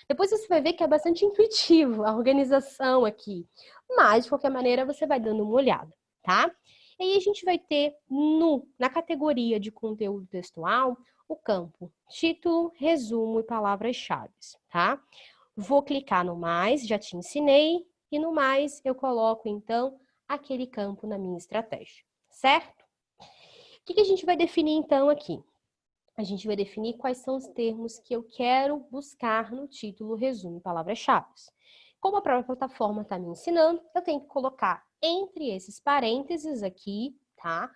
Depois você vai ver que é bastante intuitivo a organização aqui, mas de qualquer maneira você vai dando uma olhada, tá? E aí a gente vai ter na categoria de conteúdo textual o campo título, resumo e palavras-chave, tá? Vou clicar no mais, já te ensinei, e no mais eu coloco então aquele campo na minha estratégia, certo? O que a gente vai definir então aqui? A gente vai definir quais são os termos que eu quero buscar no título, resumo e palavras-chave. Como a própria plataforma está me ensinando, eu tenho que colocar entre esses parênteses aqui, tá?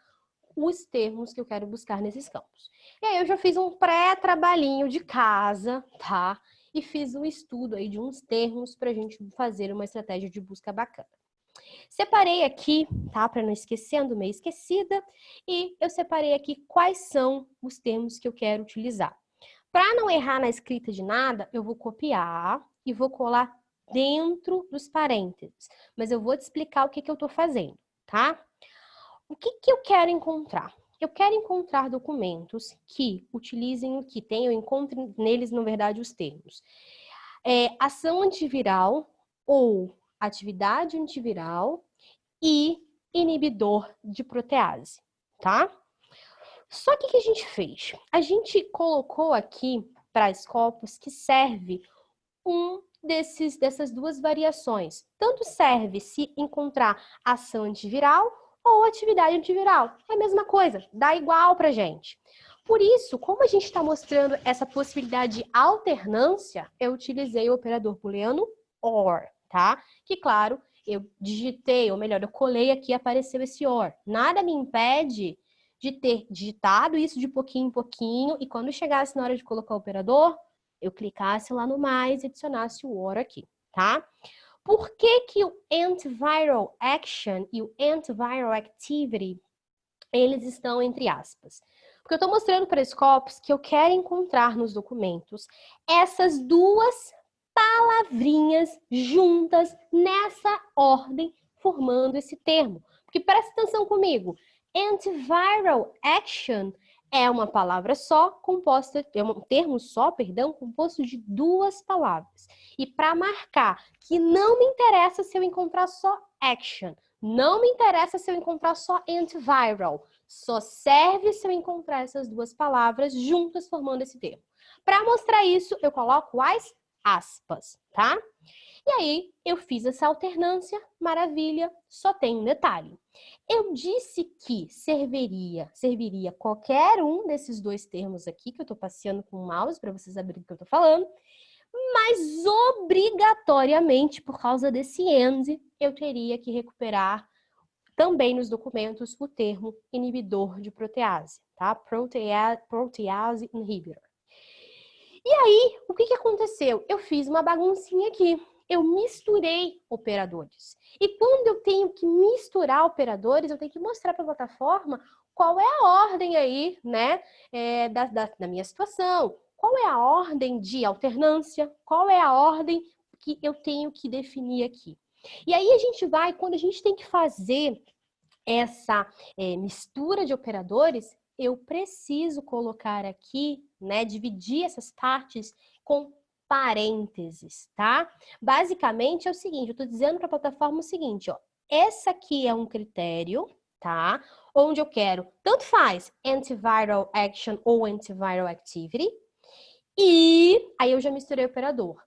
Os termos que eu quero buscar nesses campos. E aí eu já fiz um pré-trabalhinho de casa, tá? E fiz um estudo aí de uns termos para a gente fazer uma estratégia de busca bacana. Separei aqui, tá? Para não esquecer, ando meio esquecida. E eu separei aqui quais são os termos que eu quero utilizar. Para não errar na escrita de nada, eu vou copiar e vou colar dentro dos parênteses. Mas eu vou te explicar o que eu estou fazendo, tá? O que eu quero encontrar? Eu quero encontrar documentos que utilizem o que tem, eu encontro neles, na verdade, os termos. Ação antiviral ou atividade antiviral e inibidor de protease, tá? Só que o que a gente fez? A gente colocou aqui para Scopus que serve dessas duas variações. Tanto serve se encontrar ação antiviral ou atividade antiviral. É a mesma coisa, dá igual pra gente. Por isso, como a gente está mostrando essa possibilidade de alternância, eu utilizei o operador booleano OR, tá? Que, claro, eu digitei, ou melhor, eu colei aqui e apareceu esse OR. Nada me impede de ter digitado isso de pouquinho em pouquinho e quando chegasse na hora de colocar o operador, eu clicasse lá no mais e adicionasse o or aqui, tá? Por que que o antiviral action e o antiviral activity, eles estão entre aspas? Porque eu estou mostrando para a Scopus que eu quero encontrar nos documentos essas duas palavrinhas juntas nessa ordem, formando esse termo. Porque presta atenção comigo, antiviral action é uma palavra só, composta, é um termo só, perdão, composto de duas palavras. E para marcar que não me interessa se eu encontrar só action, não me interessa se eu encontrar só antiviral, só serve se eu encontrar essas duas palavras juntas formando esse termo. Para mostrar isso, eu coloco as aspas, tá? E aí, eu fiz essa alternância, maravilha, só tem um detalhe. Eu disse que serviria qualquer um desses dois termos aqui, que eu estou passeando com o mouse para vocês abrirem o que eu estou falando, mas obrigatoriamente, por causa desse end, eu teria que recuperar também nos documentos o termo inibidor de protease, tá? Protease inhibitor. E aí, o que aconteceu? Eu fiz uma baguncinha aqui. Eu misturei operadores. E quando eu tenho que misturar operadores, eu tenho que mostrar para a plataforma qual é a ordem aí, né, da minha situação. Qual é a ordem de alternância? Qual é a ordem que eu tenho que definir aqui? E aí a gente vai, quando a gente tem que fazer essa mistura de operadores, eu preciso colocar aqui, né, dividir essas partes com parênteses, tá? Basicamente é o seguinte, eu estou dizendo para a plataforma o seguinte, ó, essa aqui é um critério, tá? Onde eu quero, tanto faz, antiviral action ou antiviral activity, e aí eu já misturei o operador.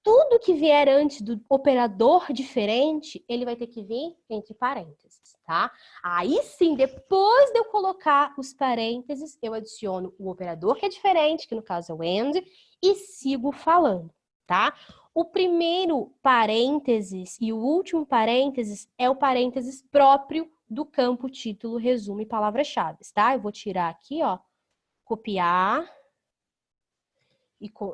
Tudo que vier antes do operador diferente, ele vai ter que vir entre parênteses, tá? Aí sim, depois de eu colocar os parênteses, eu adiciono o operador que é diferente, que no caso é o AND, e sigo falando, tá? O primeiro parênteses e o último parênteses é o parênteses próprio do campo título, resumo e palavras-chave, tá? Eu vou tirar aqui, ó, copiar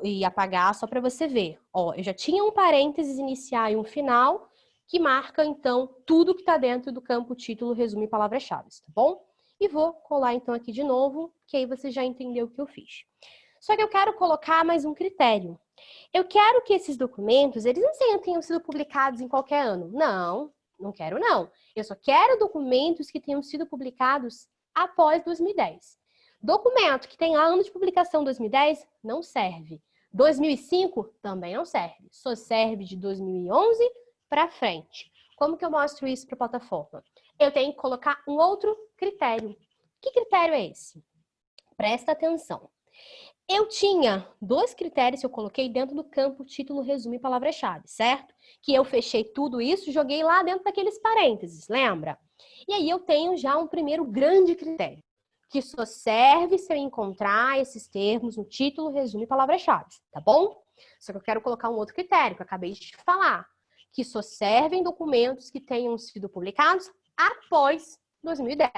e apagar só para você ver. Ó, eu já tinha um parênteses inicial e um final que marca, então, tudo que está dentro do campo título, resumo e palavras-chave, tá bom? E vou colar, então, aqui de novo, que aí você já entendeu o que eu fiz. Só que eu quero colocar mais um critério. Eu quero que esses documentos, eles não tenham sido publicados em qualquer ano. Não, não quero não. Eu só quero documentos que tenham sido publicados após 2010. Documento que tem ano de publicação 2010 não serve. 2005 também não serve. Só serve de 2011 para frente. Como que eu mostro isso para a plataforma? Eu tenho que colocar um outro critério. Que critério é esse? Presta atenção. Eu tinha dois critérios que eu coloquei dentro do campo título, resumo e palavra-chave, certo? Que eu fechei tudo isso e joguei lá dentro daqueles parênteses, lembra? E aí eu tenho já um primeiro grande critério, que só serve se eu encontrar esses termos no título, resumo e palavra-chave, tá bom? Só que eu quero colocar um outro critério, que eu acabei de te falar, que só servem documentos que tenham sido publicados após 2010.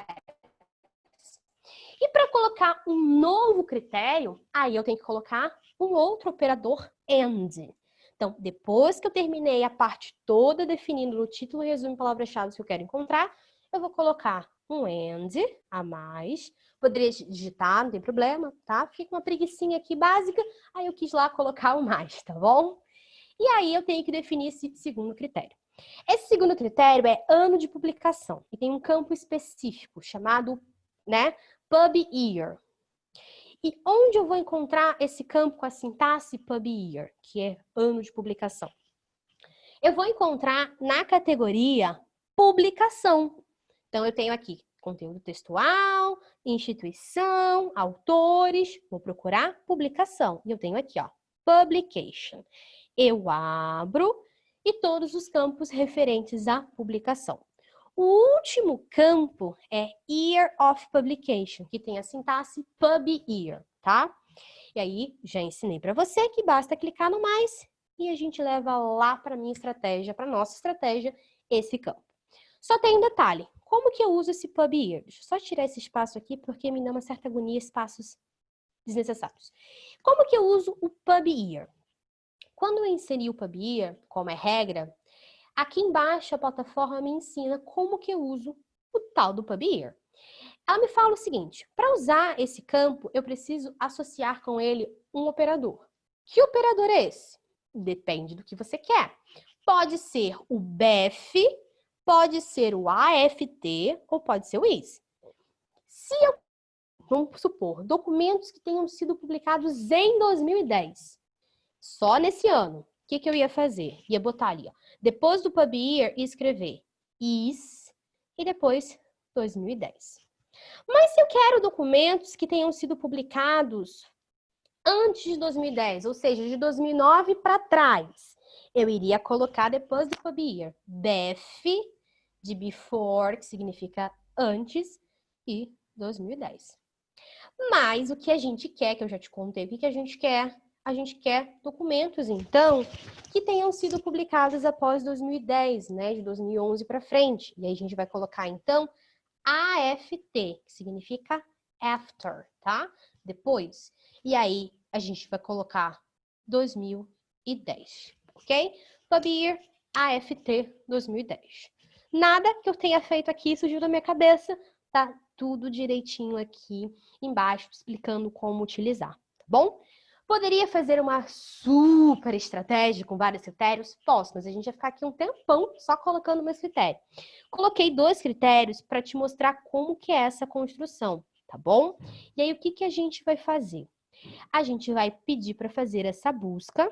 E para colocar um novo critério, aí eu tenho que colocar um outro operador AND. Então, depois que eu terminei a parte toda definindo no título, resumo e palavras-chave que eu quero encontrar, eu vou colocar um AND a mais. Poderia digitar, não tem problema, tá? Fiquei com uma preguicinha aqui básica, aí eu quis lá colocar o mais, tá bom? E aí eu tenho que definir esse segundo critério. Esse segundo critério é ano de publicação. E tem um campo específico chamado, né, Pub Year. E onde eu vou encontrar esse campo com a sintaxe Pub Year, que é ano de publicação? Eu vou encontrar na categoria publicação. Então, eu tenho aqui conteúdo textual, instituição, autores, vou procurar publicação. E eu tenho aqui, ó, publication. Eu abro e todos os campos referentes à publicação. O último campo é Year of Publication, que tem a sintaxe Pub Year, tá? E aí, já ensinei para você que basta clicar no mais e a gente leva lá para minha estratégia, para nossa estratégia, esse campo. Só tem um detalhe. como que eu uso esse pub year? Deixa eu só tirar esse espaço aqui, porque me dá uma certa agonia espaços desnecessários. Como que eu uso o pub year? Quando eu inseri o pub year, como é regra, aqui embaixo a plataforma me ensina como que eu uso o tal do pub year. Ela me fala o seguinte, para usar esse campo, eu preciso associar com ele um operador. Que operador é esse? Depende do que você quer. Pode ser o BEF, pode ser o AFT ou pode ser o IS. Se eu, vamos supor, documentos que tenham sido publicados em 2010, só nesse ano, o que eu ia fazer? Ia botar ali, ó, depois do pub year, escrever IS e depois 2010. Mas se eu quero documentos que tenham sido publicados antes de 2010, ou seja, de 2009 para trás, eu iria colocar depois do pub year BEF, de before, que significa antes, e 2010. Mas o que a gente quer, que eu já te contei, o que a gente quer? A gente quer documentos, então, que tenham sido publicados após 2010, né, de 2011 para frente. E aí a gente vai colocar, então, AFT, que significa after, tá? Depois. E aí, a gente vai colocar 2010, ok? Pub year, AFT 2010. Nada que eu tenha feito aqui surgiu da minha cabeça, tá tudo direitinho aqui embaixo, explicando como utilizar, tá bom? Poderia fazer uma super estratégia com vários critérios? Posso, mas a gente vai ficar aqui um tempão só colocando meus critérios. Coloquei 2 critérios para te mostrar como que é essa construção, tá bom? E aí, o que a gente vai fazer? A gente vai pedir para fazer essa busca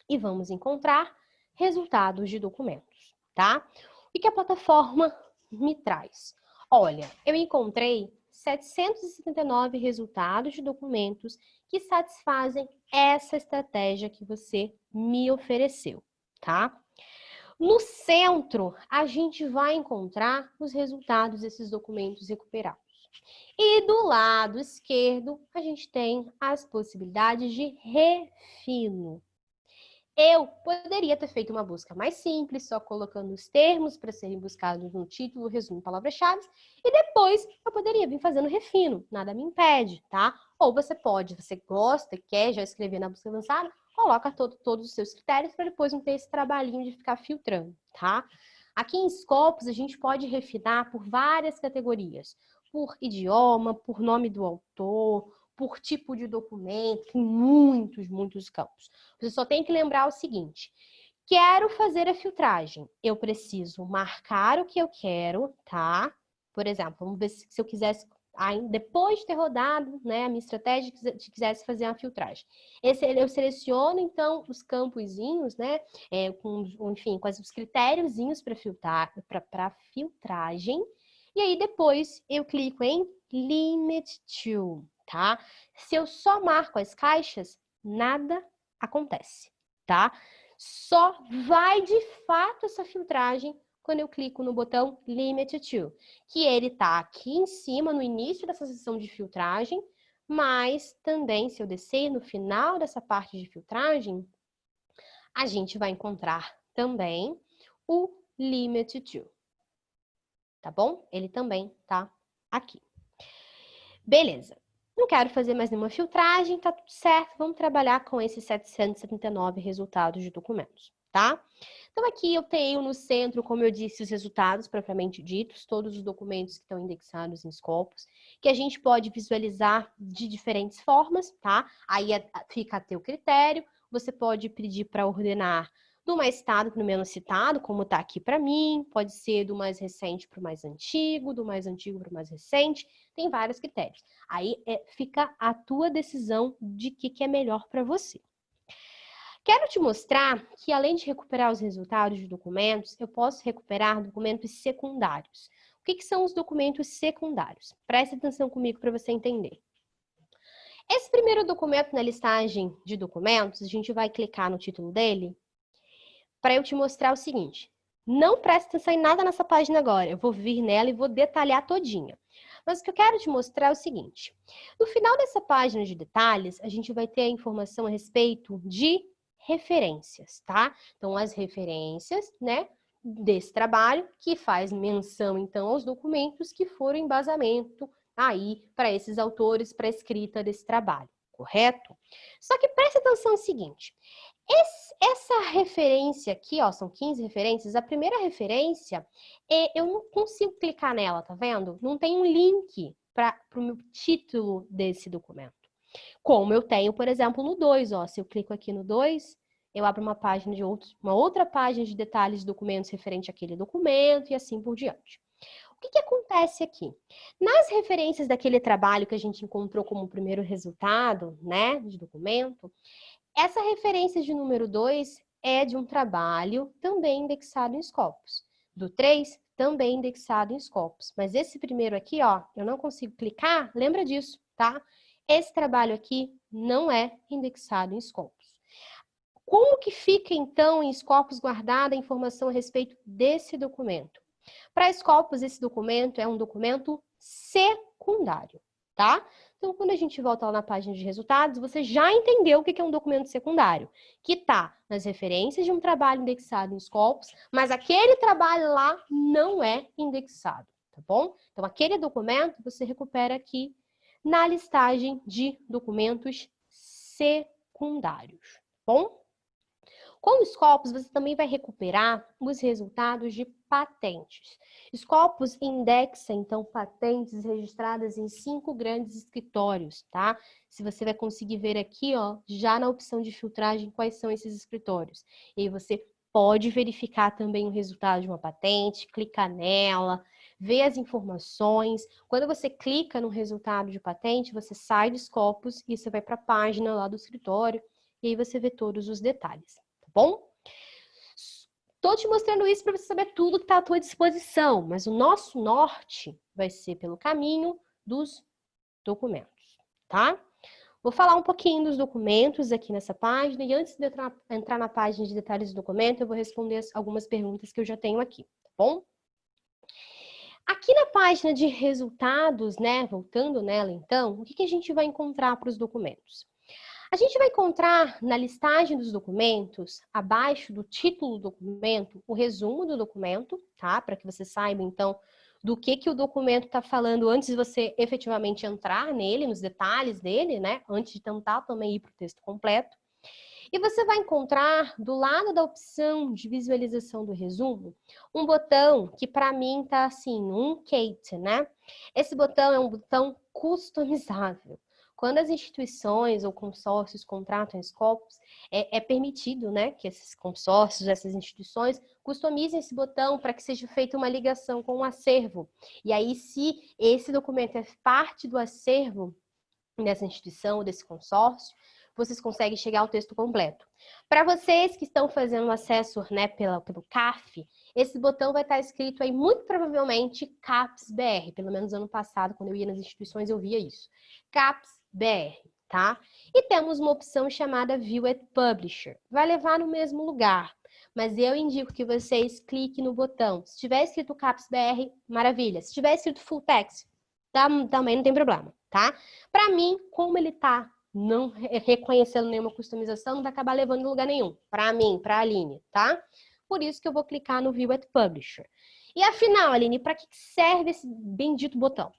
e vamos encontrar resultados de documentos, tá? O que a plataforma me traz? Olha, eu encontrei 779 resultados de documentos que satisfazem essa estratégia que você me ofereceu, tá? No centro, a gente vai encontrar os resultados desses documentos recuperados. E do lado esquerdo, a gente tem as possibilidades de refino. Eu poderia ter feito uma busca mais simples, só colocando os termos para serem buscados no título, resumo, palavras-chave, e depois eu poderia vir fazendo refino, nada me impede, tá? Ou você pode, você gosta, quer já escrever na busca avançada, coloca todos os seus critérios para depois não ter esse trabalhinho de ficar filtrando, tá? Aqui em Scopus, a gente pode refinar por várias categorias, por idioma, por nome do autor, por tipo de documento, tem muitos campos. Você só tem que lembrar o seguinte, quero fazer a filtragem, eu preciso marcar o que eu quero, tá? Por exemplo, vamos ver se eu quisesse, depois de ter rodado, né, a minha estratégia, quisesse fazer uma filtragem. Eu seleciono, então, os campozinhos, né, enfim, com os critériozinhos para filtragem, e aí depois eu clico em Limit to, tá? Se eu só marco as caixas, nada acontece, tá? Só vai de fato essa filtragem quando eu clico no botão Limit to, que ele tá aqui em cima, no início dessa sessão de filtragem, mas também, se eu descer no final dessa parte de filtragem, a gente vai encontrar também o Limit to, tá bom? Ele também tá aqui. Beleza. Não quero fazer mais nenhuma filtragem, tá tudo certo. Vamos trabalhar com esses 779 resultados de documentos, tá? Então, aqui eu tenho no centro, como eu disse, os resultados propriamente ditos, todos os documentos que estão indexados em Scopus, que a gente pode visualizar de diferentes formas, tá? Aí fica a teu critério. Você pode pedir para ordenar do mais citado para o menos citado, como está aqui para mim, pode ser do mais recente para o mais antigo, do mais antigo para o mais recente, tem vários critérios. Aí fica a tua decisão de que é melhor para você. Quero te mostrar que, além de recuperar os resultados de documentos, eu posso recuperar documentos secundários. O que são os documentos secundários? Preste atenção comigo para você entender. Esse primeiro documento na listagem de documentos, a gente vai clicar no título dele, para eu te mostrar o seguinte. Não preste atenção em nada nessa página agora. Eu vou vir nela e vou detalhar todinha. Mas o que eu quero te mostrar é o seguinte. No final dessa página de detalhes, a gente vai ter a informação a respeito de referências, tá? Então, as referências, né, desse trabalho, que faz menção, então, aos documentos que foram embasamento aí para esses autores, para a escrita desse trabalho, correto? Só que preste atenção no seguinte, essa referência aqui, ó, são 15 referências, a primeira referência, eu não consigo clicar nela, tá vendo? Não tem um link para o meu título desse documento. Como eu tenho, por exemplo, no 2, ó, se eu clico aqui no 2, eu abro uma página de uma outra página de detalhes de documentos referente àquele documento e assim por diante. O que acontece aqui? Nas referências daquele trabalho que a gente encontrou como primeiro resultado, né, de documento, essa referência de número 2 é de um trabalho também indexado em Scopus. Do 3, também indexado em Scopus. Mas esse primeiro aqui, ó, eu não consigo clicar, lembra disso, tá? Esse trabalho aqui não é indexado em Scopus. Como que fica, então, em Scopus guardada a informação a respeito desse documento? Para Scopus, esse documento é um documento secundário, tá? Então, quando a gente volta lá na página de resultados, você já entendeu o que é um documento secundário, que está nas referências de um trabalho indexado em Scopus, mas aquele trabalho lá não é indexado, tá bom? Então, aquele documento você recupera aqui na listagem de documentos secundários, tá bom? Com o Scopus, você também vai recuperar os resultados de patentes. Scopus indexa, então, patentes registradas em 5 grandes escritórios, tá? Se você vai conseguir ver aqui, ó, já na opção de filtragem, quais são esses escritórios. E aí você pode verificar também o resultado de uma patente, clicar nela, ver as informações. Quando você clica no resultado de patente, você sai do Scopus e você vai para a página lá do escritório, e aí você vê todos os detalhes. Bom? Estou te mostrando isso para você saber tudo que está à tua disposição, mas o nosso norte vai ser pelo caminho dos documentos, tá? Vou falar um pouquinho dos documentos aqui nessa página, e antes de entrar na página de detalhes do documento, eu vou responder algumas perguntas que eu já tenho aqui, tá bom? Aqui na página de resultados, né, voltando nela então, o que a gente vai encontrar para os documentos? A gente vai encontrar na listagem dos documentos, abaixo do título do documento, o resumo do documento, tá? Para que você saiba, então, do que o documento está falando antes de você efetivamente entrar nele, nos detalhes dele, né? Antes de tentar também ir para o texto completo. E você vai encontrar, do lado da opção de visualização do resumo, um botão que para mim está assim, um Kate, né? Esse botão é um botão customizável. Quando as instituições ou consórcios contratam Scopus, é permitido, né, que esses consórcios, essas instituições, customizem esse botão para que seja feita uma ligação com o acervo. E aí, se esse documento é parte do acervo dessa instituição ou desse consórcio, vocês conseguem chegar ao texto completo. Para vocês que estão fazendo acesso, né, pelo CAF, esse botão vai estar escrito aí, muito provavelmente, CAPES BR. Pelo menos ano passado, quando eu ia nas instituições, eu via isso. CAPES BR, tá? E temos uma opção chamada View at Publisher. Vai levar no mesmo lugar, mas eu indico que vocês cliquem no botão. Se tiver escrito CAPES BR, maravilha. Se tiver escrito Full Text, também não tem problema, tá? Para mim, como ele tá não reconhecendo nenhuma customização, não vai acabar levando em lugar nenhum. Para mim, para a Aline, tá? Por isso que eu vou clicar no View at Publisher. E afinal, Aline, para que serve esse bendito botão?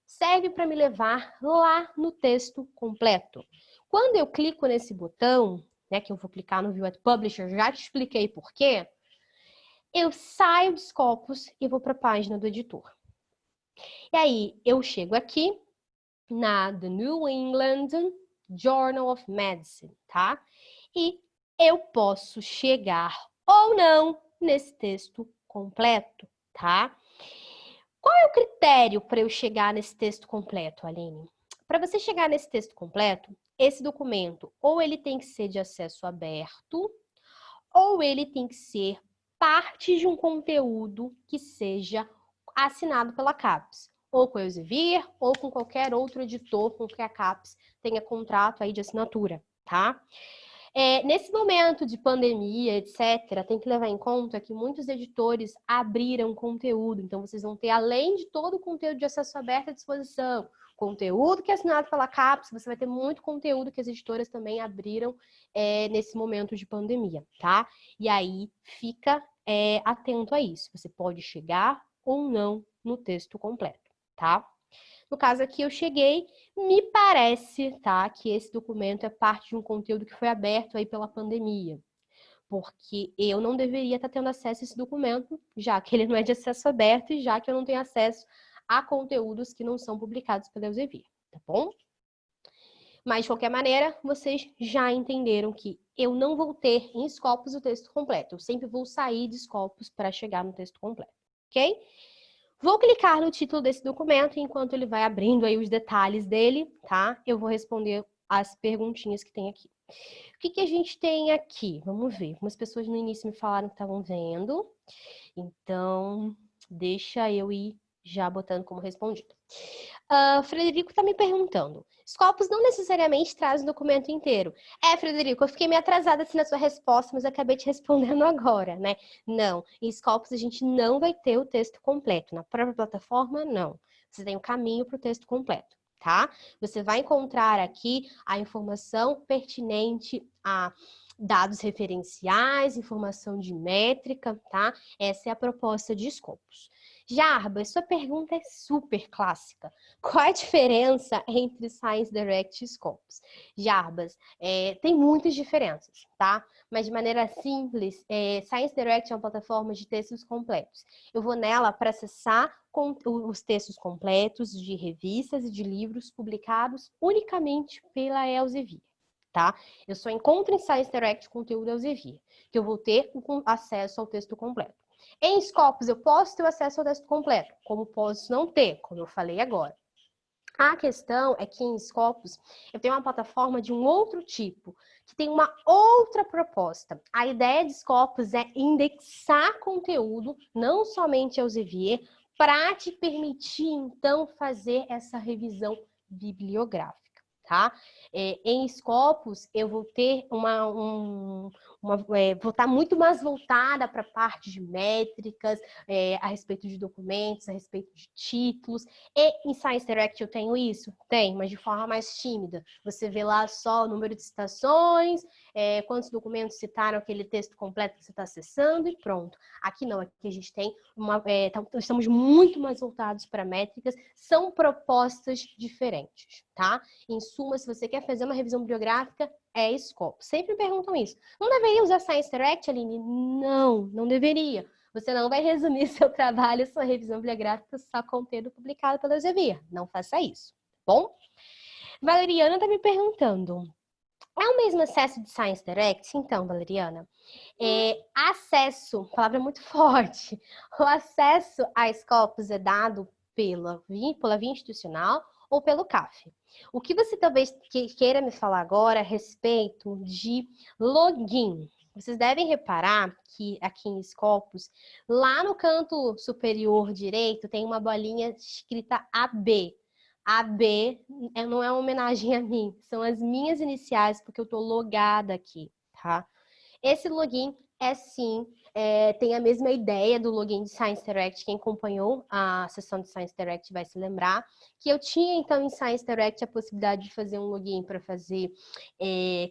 Serve para me levar lá no texto completo. Quando eu clico nesse botão, né, que eu vou clicar no View at Publisher, já te expliquei por quê, eu saio do Scopus e vou para a página do editor. E aí, eu chego aqui na The New England Journal of Medicine, tá? E eu posso chegar ou não nesse texto completo, tá? Qual é o critério para eu chegar nesse texto completo, Aline? Para você chegar nesse texto completo, esse documento ou ele tem que ser de acesso aberto, ou ele tem que ser parte de um conteúdo que seja assinado pela CAPES, ou com a Elsevier, ou com qualquer outro editor com que a CAPES tenha contrato aí de assinatura, tá? Nesse momento de pandemia, etc., tem que levar em conta que muitos editores abriram conteúdo, então vocês vão ter, além de todo o conteúdo de acesso aberto à disposição, conteúdo que é assinado pela CAPES, você vai ter muito conteúdo que as editoras também abriram nesse momento de pandemia, tá? E aí, fica atento a isso. Você pode chegar ou não no texto completo, tá? No caso aqui, eu cheguei, me parece, tá, que esse documento é parte de um conteúdo que foi aberto aí pela pandemia, porque eu não deveria estar tendo acesso a esse documento, já que ele não é de acesso aberto e já que eu não tenho acesso a conteúdos que não são publicados pela Elsevier, tá bom? Mas, de qualquer maneira, vocês já entenderam que eu não vou ter em Scopus o texto completo. Eu sempre vou sair de Scopus para chegar no texto completo, ok? Vou clicar no título desse documento e enquanto ele vai abrindo aí os detalhes dele, tá? Eu vou responder as perguntinhas que tem aqui. O que a gente tem aqui? Vamos ver. Algumas pessoas no início me falaram que estavam vendo. Então, deixa eu ir já botando como respondido. Frederico está me perguntando. Scopus não necessariamente traz o documento inteiro. Frederico, eu fiquei meio atrasada assim na sua resposta, mas acabei te respondendo agora, né? Não, em Scopus a gente não vai ter o texto completo. Na própria plataforma, não. Você tem o caminho para o texto completo, tá? Você vai encontrar aqui a informação pertinente a dados referenciais, informação de métrica, tá? Essa é a proposta de Scopus. Jarbas, sua pergunta é super clássica. Qual é a diferença entre Science Direct e Scopus? Jarbas, tem muitas diferenças, tá? Mas de maneira simples, Science Direct é uma plataforma de textos completos. Eu vou nela para acessar os textos completos de revistas e de livros publicados unicamente pela Elsevier, tá? Eu só encontro em Science Direct conteúdo Elsevier, que eu vou ter acesso ao texto completo. Em Scopus, eu posso ter acesso ao texto completo, como posso não ter, como eu falei agora. A questão é que em Scopus eu tenho uma plataforma de um outro tipo, que tem uma outra proposta. A ideia de Scopus é indexar conteúdo, não somente Elsevier, para te permitir, então, fazer essa revisão bibliográfica, tá? Em Scopus, eu vou ter vou estar muito mais voltada para a parte de métricas, a respeito de documentos, a respeito de títulos. E em Science Direct eu tenho isso? Tem, mas de forma mais tímida. Você vê lá só o número de citações, quantos documentos citaram aquele texto completo que você está acessando e pronto. Aqui não, aqui a gente tem estamos muito mais voltados para métricas, são propostas diferentes, tá? Em suma, se você quer fazer uma revisão bibliográfica, é Scopus. Sempre me perguntam isso. Não deveria usar Science Direct, Aline? Não, não deveria. Você não vai resumir seu trabalho, sua revisão bibliográfica, só conteúdo publicado pela Elsevier. Não faça isso, tá bom? Valeriana está me perguntando. É o mesmo acesso de Science Direct? Então, Valeriana, acesso, palavra muito forte. O acesso a Scopus é dado pela via institucional ou pelo CAF. O que você talvez queira me falar agora a respeito de login. Vocês devem reparar que aqui em Scopus, lá no canto superior direito, tem uma bolinha escrita AB. AB não é uma homenagem a mim, são as minhas iniciais, porque eu estou logada aqui, tá? Esse login é sim, tem a mesma ideia do login de Science Direct. Quem acompanhou a sessão de Science Direct vai se lembrar que eu tinha, então, em Science Direct a possibilidade de fazer um login para fazer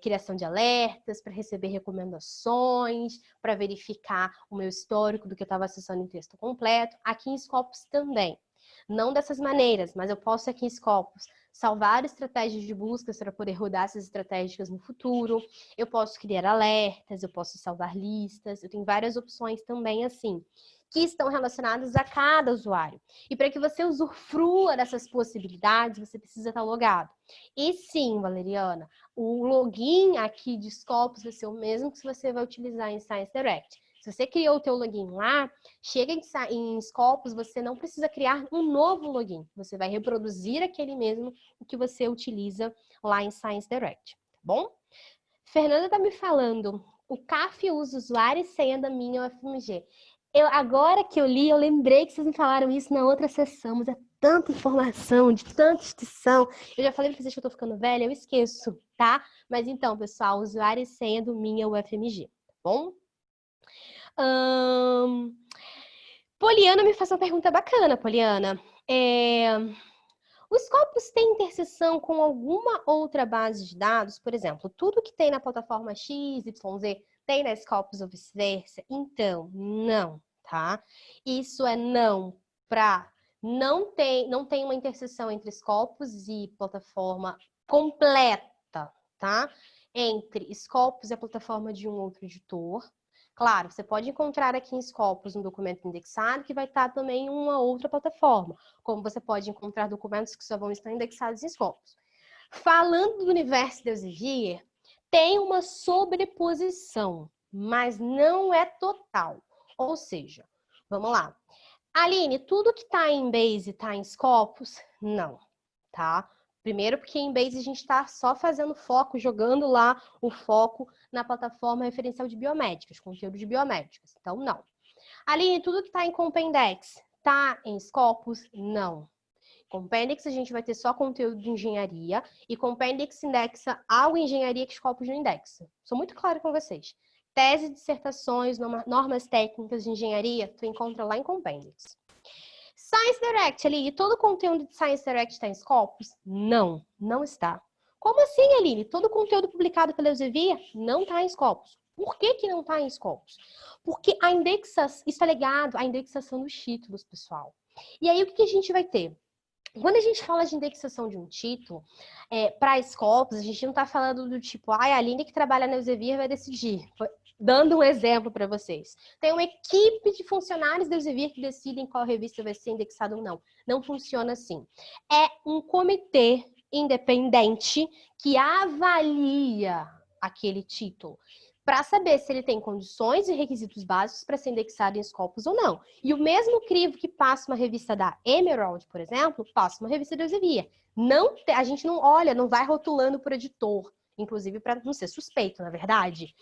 criação de alertas, para receber recomendações, para verificar o meu histórico do que eu estava acessando em texto completo. Aqui em Scopus também. Não dessas maneiras, mas eu posso aqui em Scopus salvar estratégias de buscas para poder rodar essas estratégias no futuro. Eu posso criar alertas, eu posso salvar listas, eu tenho várias opções também assim, que estão relacionadas a cada usuário. E para que você usufrua dessas possibilidades, você precisa estar logado. E sim, Valeriana, o login aqui de Scopus vai ser o mesmo que você vai utilizar em Science Direct. Se você criou o teu login lá, chega em Scopus, você não precisa criar um novo login. Você vai reproduzir aquele mesmo o que você utiliza lá em Science Direct, tá bom? Fernanda tá me falando, o CAF usa usuário e senha da minha UFMG. Agora que eu li, eu lembrei que vocês me falaram isso na outra sessão, mas é tanta informação, de tanta instituição. Eu já falei pra vocês que eu tô ficando velha, eu esqueço, tá? Mas então, pessoal, usuário e senha do minha UFMG, tá bom? Poliana me faz uma pergunta bacana, Poliana. O Scopus tem interseção com alguma outra base de dados? Por exemplo, tudo que tem na plataforma X, Y, Z tem na Scopus ou vice-versa? Então, não, tá? Isso é não para não tem uma interseção entre Scopus e plataforma completa, tá? Entre Scopus e a plataforma de um outro editor. Claro, você pode encontrar aqui em Scopus um documento indexado que vai estar também em uma outra plataforma, como você pode encontrar documentos que só vão estar indexados em Scopus. Falando do universo de Elsevier, tem uma sobreposição, mas não é total. Ou seja, vamos lá. Aline, tudo que está em Base está em Scopus? Não, tá? Primeiro porque em Base a gente está só fazendo foco, jogando lá o foco na plataforma referencial de biomédicas, conteúdo de biomédicas. Então, não. Aline, tudo que está em Compendex está em Scopus? Não. Compendex a gente vai ter só conteúdo de engenharia e Compendex indexa algo em engenharia que Scopus não indexa. Sou muito clara com vocês. Tese, dissertações, normas técnicas de engenharia, tu encontra lá em Compendex. Science Direct, Aline, todo o conteúdo de Science Direct está em Scopus? Não, não está. Como assim, Aline? Todo o conteúdo publicado pela Elsevier não está em Scopus. Por que não está em Scopus? Porque a indexação, está ligado à indexação dos títulos, pessoal. E aí, o que a gente vai ter? Quando a gente fala de indexação de um título, para Scopus, a gente não está falando do tipo, a Aline que trabalha na Elsevier vai decidir. Dando um exemplo para vocês. Tem uma equipe de funcionários da Elsevier que decidem qual revista vai ser indexada ou não. Não funciona assim. É um comitê independente que avalia aquele título para saber se ele tem condições e requisitos básicos para ser indexado em Scopus ou não. E o mesmo crivo que passa uma revista da Emerald, por exemplo, passa uma revista da Elsevier. A gente não olha, não vai rotulando por editor, inclusive para não ser suspeito, na verdade.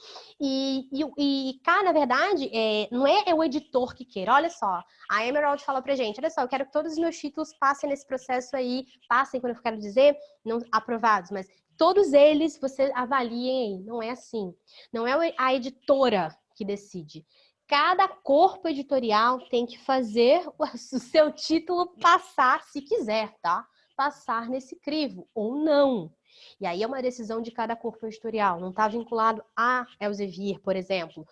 Cá, na verdade, não é o editor que queira. Olha só, a Emerald fala pra gente, olha só, eu quero que todos os meus títulos passem nesse processo aí, passem, quando eu quero dizer, não aprovados, mas todos eles você avaliem aí. Não é assim. Não é a editora que decide. Cada corpo editorial tem que fazer o seu título passar, se quiser, tá? Passar nesse crivo, ou não. E aí é uma decisão de cada corpo editorial, não está vinculado a Elsevier, por exemplo.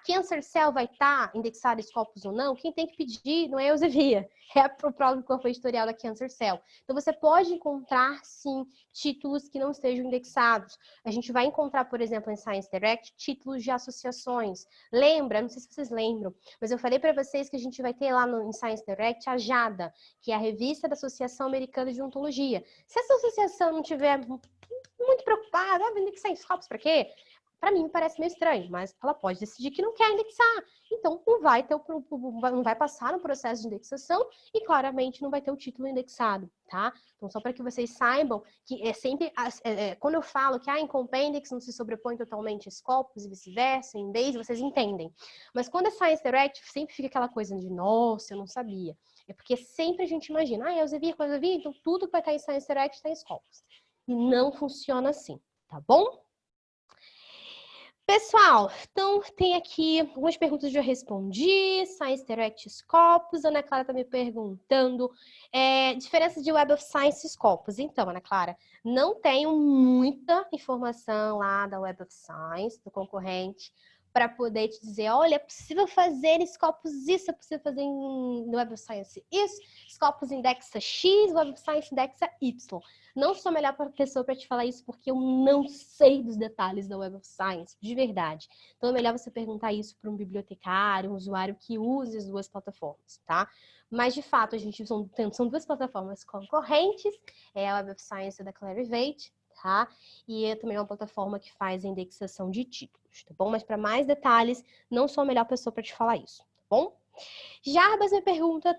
Cancer Cell vai estar indexado em Scopus ou não? Quem tem que pedir não é Elsevier, é o próprio corpo editorial da Cancer Cell. Então você pode encontrar, sim, títulos que não estejam indexados. A gente vai encontrar, por exemplo, em Science Direct, títulos de associações. Lembra, não sei se vocês lembram, mas eu falei para vocês que a gente vai ter lá em Science Direct a JADA, que é a revista da Associação Americana de Odontologia. Se essa associação não tiver muito preocupada, vai indexar em Scopus para quê? Para mim parece meio estranho, mas ela pode decidir que não quer indexar. Então não vai passar no processo de indexação e claramente não vai ter o título indexado, tá? Então só para que vocês saibam que é sempre quando eu falo que em Compendex não se sobrepõe totalmente a Scopus e vice-versa, em Base, vocês entendem. Mas quando é Science Direct, sempre fica aquela coisa de nossa, eu não sabia. É porque sempre a gente imagina, Elsevier, então tudo que vai estar em Science Direct está em Scopus. E não funciona assim, tá bom? Pessoal, então tem aqui algumas perguntas que eu já respondi. Science Direct Scopus. Ana Clara está me perguntando diferença de Web of Science e Scopus. Então, Ana Clara, não tenho muita informação lá da Web of Science, do concorrente, para poder te dizer, olha, é possível fazer em Scopus isso, é possível fazer no Web of Science isso, Scopus indexa X, Web of Science indexa Y. Não sou a melhor pessoa para te falar isso porque eu não sei dos detalhes da Web of Science, de verdade. Então é melhor você perguntar isso para um bibliotecário, um usuário que use as duas plataformas, tá? Mas de fato, a gente são duas plataformas concorrentes, é a Web of Science da Clarivate, tá? E é também uma plataforma que faz a indexação de títulos, tá bom? Mas para mais detalhes, não sou a melhor pessoa para te falar isso, tá bom? Jarbas me pergunta,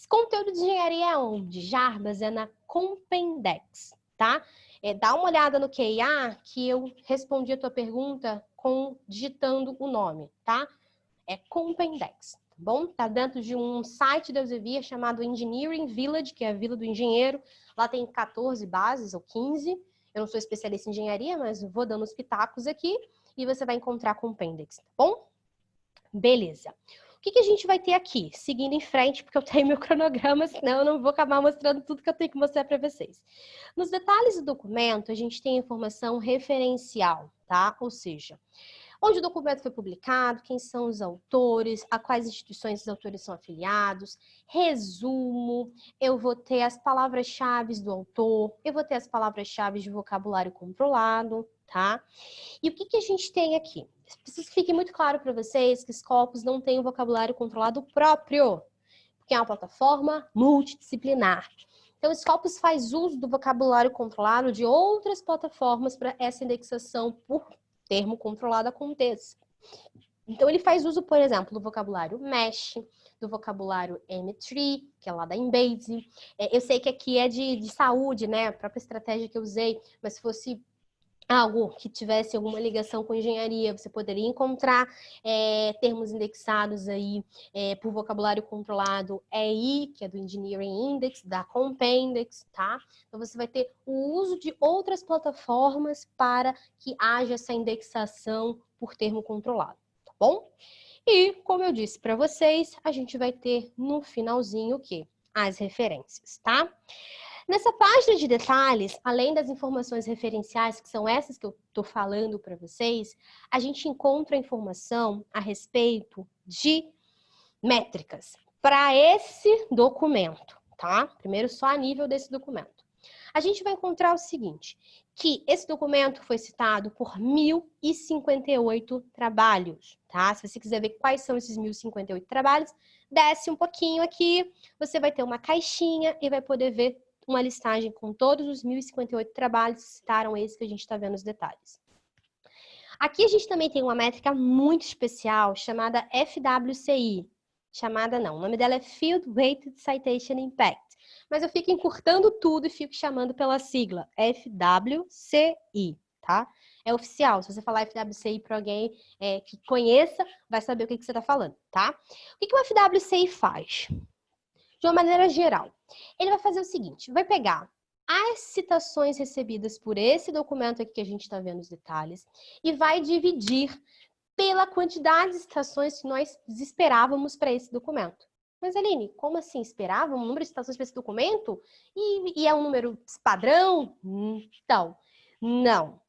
conteúdo de engenharia é onde? Jarbas, é na Compendex, tá? Dá uma olhada no QIA que eu respondi a tua pergunta digitando o nome, tá? É Compendex, tá bom? Tá dentro de um site da Elsevier chamado Engineering Village, que é a Vila do Engenheiro. Lá tem 14 bases, ou 15. Eu não sou especialista em engenharia, mas vou dando os pitacos aqui. E você vai encontrar Compendex, tá bom? Beleza. que a gente vai ter aqui? Seguindo em frente, porque eu tenho meu cronograma, senão eu não vou acabar mostrando tudo que eu tenho que mostrar para vocês. Nos detalhes do documento, a gente tem informação referencial, tá? Ou seja, onde o documento foi publicado, quem são os autores, a quais instituições os autores são afiliados, resumo, eu vou ter as palavras-chave do autor, eu vou ter as palavras-chave de vocabulário controlado, tá? E o que a gente tem aqui? Preciso que fique muito claro para vocês que Scopus não tem um vocabulário controlado próprio, porque é uma plataforma multidisciplinar. Então, o Scopus faz uso do vocabulário controlado de outras plataformas para essa indexação por termo controlado aconteça. Então, ele faz uso, por exemplo, do vocabulário Mesh, do vocabulário M3, que é lá da Embase. Eu sei que aqui é de saúde, né? A própria estratégia que eu usei, mas se fosse algo que tivesse alguma ligação com engenharia, você poderia encontrar termos indexados aí por vocabulário controlado EI, que é do Engineering Index, da Compendex, tá? Então, você vai ter o uso de outras plataformas para que haja essa indexação por termo controlado, tá bom? E, como eu disse para vocês, a gente vai ter no finalzinho o quê? As referências, tá? Nessa página de detalhes, além das informações referenciais, que são essas que eu estou falando para vocês, a gente encontra informação a respeito de métricas para esse documento, tá? Primeiro, só a nível desse documento. A gente vai encontrar o seguinte, que esse documento foi citado por 1.058 trabalhos, tá? Se você quiser ver quais são esses 1.058 trabalhos, desce um pouquinho aqui, você vai ter uma caixinha e vai poder ver uma listagem com todos os 1.058 trabalhos que citaram esse que a gente está vendo os detalhes. Aqui a gente também tem uma métrica muito especial chamada FWCI. O nome dela é Field Weighted Citation Impact. Mas eu fico encurtando tudo e fico chamando pela sigla FWCI, tá? É oficial, se você falar FWCI para alguém que conheça, vai saber o que você está falando, tá? O que o FWCI faz? De uma maneira geral, ele vai fazer o seguinte, vai pegar as citações recebidas por esse documento aqui que a gente está vendo os detalhes e vai dividir pela quantidade de citações que nós esperávamos para esse documento. Mas, Aline, como assim? Esperava um número de citações para esse documento? E é um número padrão? Então, não.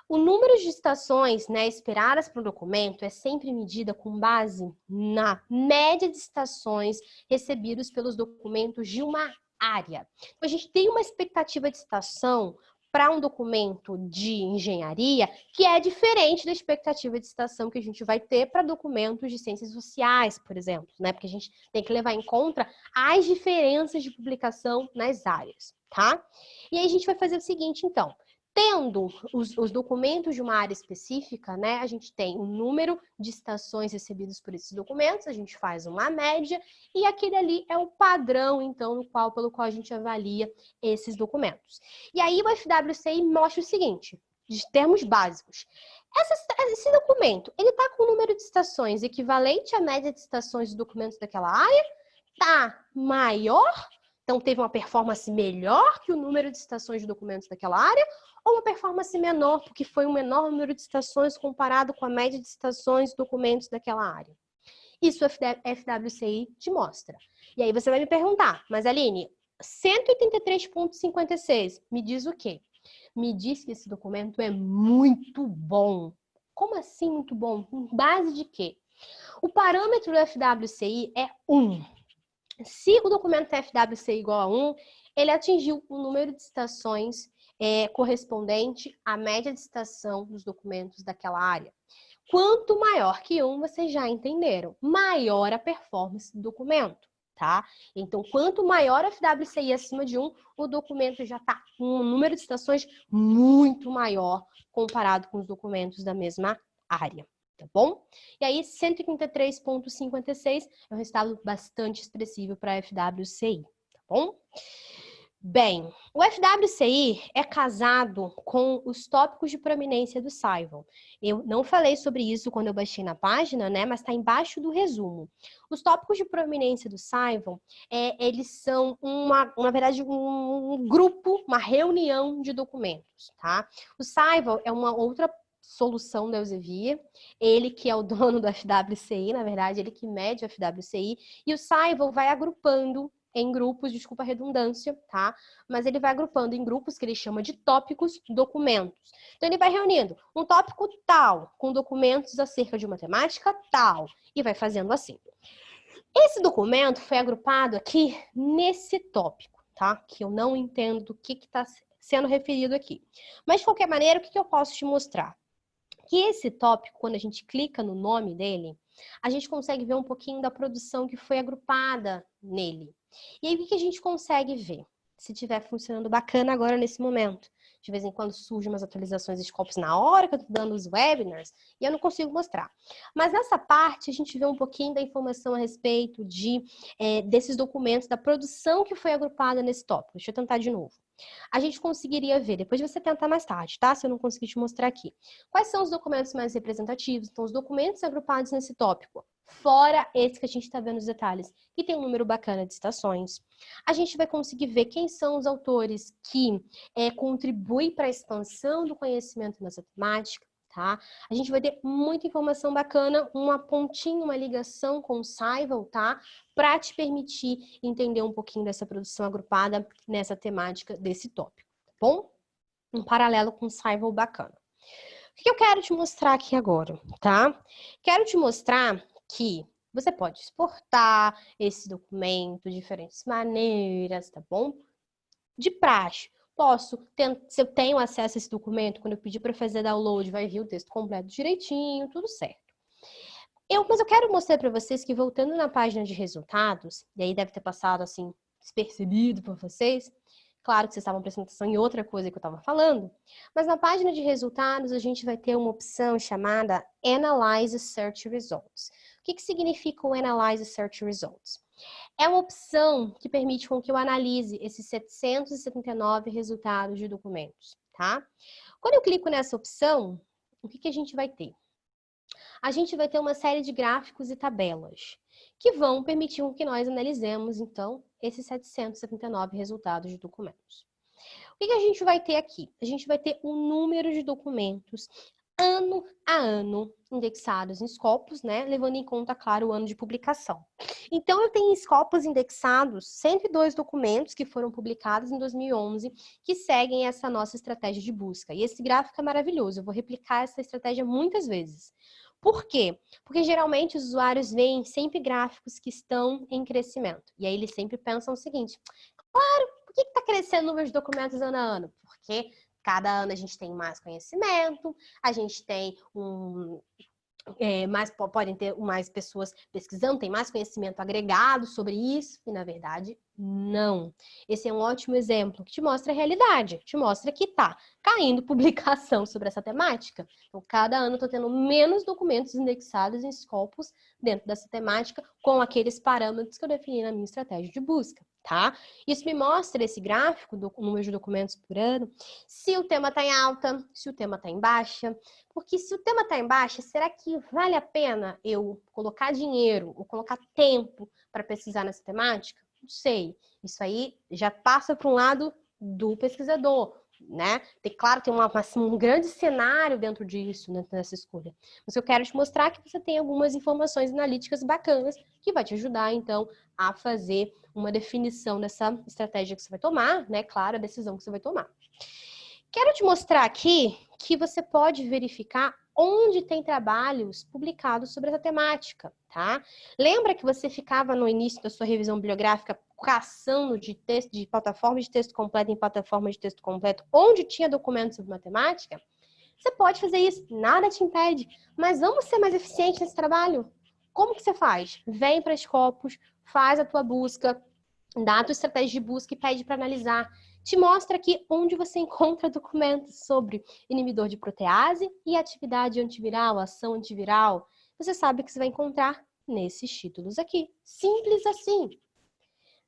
O número de citações, né, esperadas para o documento é sempre medida com base na média de citações recebidas pelos documentos de uma área. Então, a gente tem uma expectativa de citação para um documento de engenharia que é diferente da expectativa de citação que a gente vai ter para documentos de ciências sociais, por exemplo, né? Porque a gente tem que levar em conta as diferenças de publicação nas áreas, tá? E aí a gente vai fazer o seguinte, então. Tendo os documentos de uma área específica, né, a gente tem o número de citações recebidas por esses documentos, a gente faz uma média, e aquele ali é o padrão, então, pelo qual a gente avalia esses documentos. E aí o FWCI mostra o seguinte, de termos básicos. Esse documento, ele está com o número de citações equivalente à média de citações dos documentos daquela área? Está maior? Então, teve uma performance melhor que o número de citações de documentos daquela área? Ou uma performance menor, porque foi um menor número de citações comparado com a média de citações de documentos daquela área? Isso o FWCI te mostra. E aí você vai me perguntar, mas Aline, 183.56 me diz o quê? Me diz que esse documento é muito bom. Como assim muito bom? Com base de quê? O parâmetro do FWCI é 1. Se o documento tem FWCI igual a 1, ele atingiu o número de citações correspondente à média de citação dos documentos daquela área. Quanto maior que 1, vocês já entenderam, maior a performance do documento, tá? Então, quanto maior a FWCI acima de 1, o documento já está com um número de citações muito maior comparado com os documentos da mesma área. Tá bom? E aí, 133.56 é um resultado bastante expressivo para a FWCI, tá bom? Bem, o FWCI é casado com os tópicos de proeminência do SAIVL. Eu não falei sobre isso quando eu baixei na página, né? Mas está embaixo do resumo. Os tópicos de proeminência do SAIVL, eles são, na verdade, um grupo, uma reunião de documentos, tá? O SAIVL é uma outra solução da Elsevier, ele que é o dono do FWCI, na verdade, ele que mede o FWCI, e o Saival vai agrupando em grupos, desculpa a redundância, tá? Mas ele vai agrupando em grupos que ele chama de tópicos, documentos. Então ele vai reunindo um tópico tal, com documentos acerca de uma temática tal, e vai fazendo assim. Esse documento foi agrupado aqui nesse tópico, tá? Que eu não entendo do que está sendo referido aqui. Mas, de qualquer maneira, o que eu posso te mostrar? Que esse tópico, quando a gente clica no nome dele, a gente consegue ver um pouquinho da produção que foi agrupada nele. E aí, o que a gente consegue ver? Se estiver funcionando bacana agora nesse momento. De vez em quando surgem umas atualizações de Scopus na hora que eu estou dando os webinars e eu não consigo mostrar. Mas nessa parte, a gente vê um pouquinho da informação a respeito desses documentos, da produção que foi agrupada nesse tópico. Deixa eu tentar de novo. A gente conseguiria ver, depois de você tentar mais tarde, tá? Se eu não conseguir te mostrar aqui. Quais são os documentos mais representativos? Então, os documentos agrupados nesse tópico, fora esse que a gente está vendo os detalhes, que tem um número bacana de citações. A gente vai conseguir ver quem são os autores que contribuem para a expansão do conhecimento nessa temática. Tá? A gente vai ter muita informação bacana, uma pontinha, uma ligação com o Saival, tá? Para te permitir entender um pouquinho dessa produção agrupada nessa temática desse tópico, tá bom? Um paralelo com o Saival bacana. O que eu quero te mostrar aqui agora, tá? Quero te mostrar que você pode exportar esse documento de diferentes maneiras, tá bom? De praxe. Se eu tenho acesso a esse documento, quando eu pedir para fazer download, vai vir o texto completo direitinho, tudo certo. Mas eu quero mostrar para vocês que, voltando na página de resultados, e aí deve ter passado assim, despercebido por vocês, claro que vocês estavam prestando atenção em outra coisa que eu estava falando, mas na página de resultados a gente vai ter uma opção chamada Analyze Search Results. O que significa o Analyze Search Results? É uma opção que permite com que eu analise esses 779 resultados de documentos, tá? Quando eu clico nessa opção, o que a gente vai ter? A gente vai ter uma série de gráficos e tabelas que vão permitir com que nós analisemos, então, esses 779 resultados de documentos. O que a gente vai ter aqui? A gente vai ter um número de documentos ano a ano indexados em Scopus, né? Levando em conta, claro, o ano de publicação. Então, eu tenho em Scopus indexados 102 documentos que foram publicados em 2011 que seguem essa nossa estratégia de busca. E esse gráfico é maravilhoso. Eu vou replicar essa estratégia muitas vezes. Por quê? Porque geralmente os usuários veem sempre gráficos que estão em crescimento. E aí eles sempre pensam o seguinte: claro, por que está crescendo o número de documentos ano a ano? Porque cada ano a gente tem mais conhecimento, a gente tem podem ter mais pessoas pesquisando, tem mais conhecimento agregado sobre isso, e na verdade, não. Esse é um ótimo exemplo que te mostra a realidade, te mostra que tá caindo publicação sobre essa temática. Então, cada ano eu tô tendo menos documentos indexados em Scopus dentro dessa temática, com aqueles parâmetros que eu defini na minha estratégia de busca, tá? Isso me mostra, esse gráfico do número de documentos por ano, se o tema tá em alta, se o tema tá em baixa. Porque se o tema está em baixa, será que vale a pena eu colocar dinheiro ou colocar tempo para pesquisar nessa temática? Não sei. Isso aí já passa para um lado do pesquisador, né? Claro, tem um grande cenário dentro disso, né, nessa escolha. Mas eu quero te mostrar que você tem algumas informações analíticas bacanas que vai te ajudar, então, a fazer uma definição dessa estratégia que você vai tomar, né? Claro, a decisão que você vai tomar. Quero te mostrar aqui que você pode verificar onde tem trabalhos publicados sobre essa temática, tá? Lembra que você ficava no início da sua revisão bibliográfica caçando de texto, de plataforma de texto completo em plataforma de texto completo, onde tinha documentos sobre matemática? Você pode fazer isso, nada te impede, mas vamos ser mais eficientes nesse trabalho? Como que você faz? Vem para Scopus, faz a tua busca, dá a tua estratégia de busca e pede para analisar. Te mostra aqui onde você encontra documentos sobre inibidor de protease e atividade antiviral, ação antiviral. Você sabe que você vai encontrar nesses títulos aqui. Simples assim.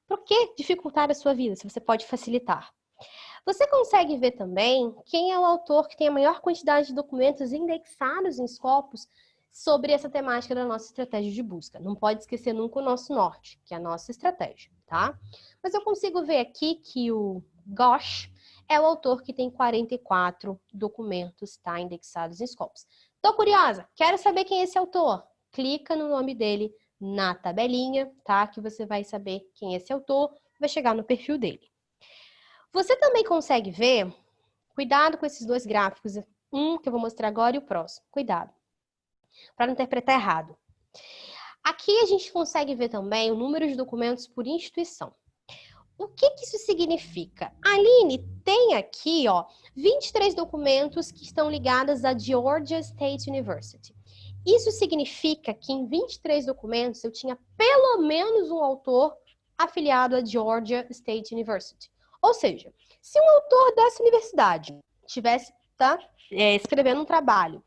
Por que dificultar a sua vida se você pode facilitar? Você consegue ver também quem é o autor que tem a maior quantidade de documentos indexados em Scopus sobre essa temática da nossa estratégia de busca. Não pode esquecer nunca o nosso norte, que é a nossa estratégia, tá? Mas eu consigo ver aqui que o Ghosh é o autor que tem 44 documentos, tá, indexados em Scopus. Tô curiosa? Quero saber quem é esse autor? Clica no nome dele na tabelinha, tá? Que você vai saber quem é esse autor, vai chegar no perfil dele. Você também consegue ver, cuidado com esses dois gráficos, um que eu vou mostrar agora e o próximo, cuidado, para não interpretar errado. Aqui a gente consegue ver também o número de documentos por instituição. O que isso significa? Aline, tem aqui, ó, 23 documentos que estão ligados à Georgia State University. Isso significa que em 23 documentos eu tinha pelo menos um autor afiliado à Georgia State University. Ou seja, se um autor dessa universidade estivesse escrevendo um trabalho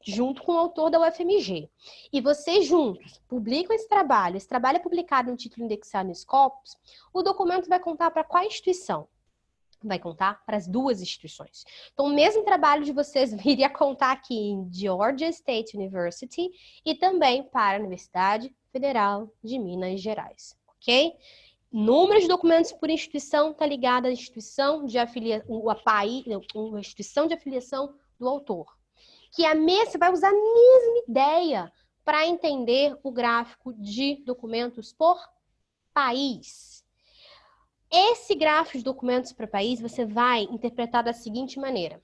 junto com o autor da UFMG, e vocês juntos publicam esse trabalho é publicado no título indexado no Scopus, o documento vai contar para qual instituição? Vai contar para as duas instituições. Então, o mesmo trabalho de vocês iria contar aqui em Georgia State University e também para a Universidade Federal de Minas Gerais, ok? Número de documentos por instituição está ligado à instituição de instituição de afiliação do autor. Que você vai usar a mesma ideia para entender o gráfico de documentos por país. Esse gráfico de documentos por país você vai interpretar da seguinte maneira.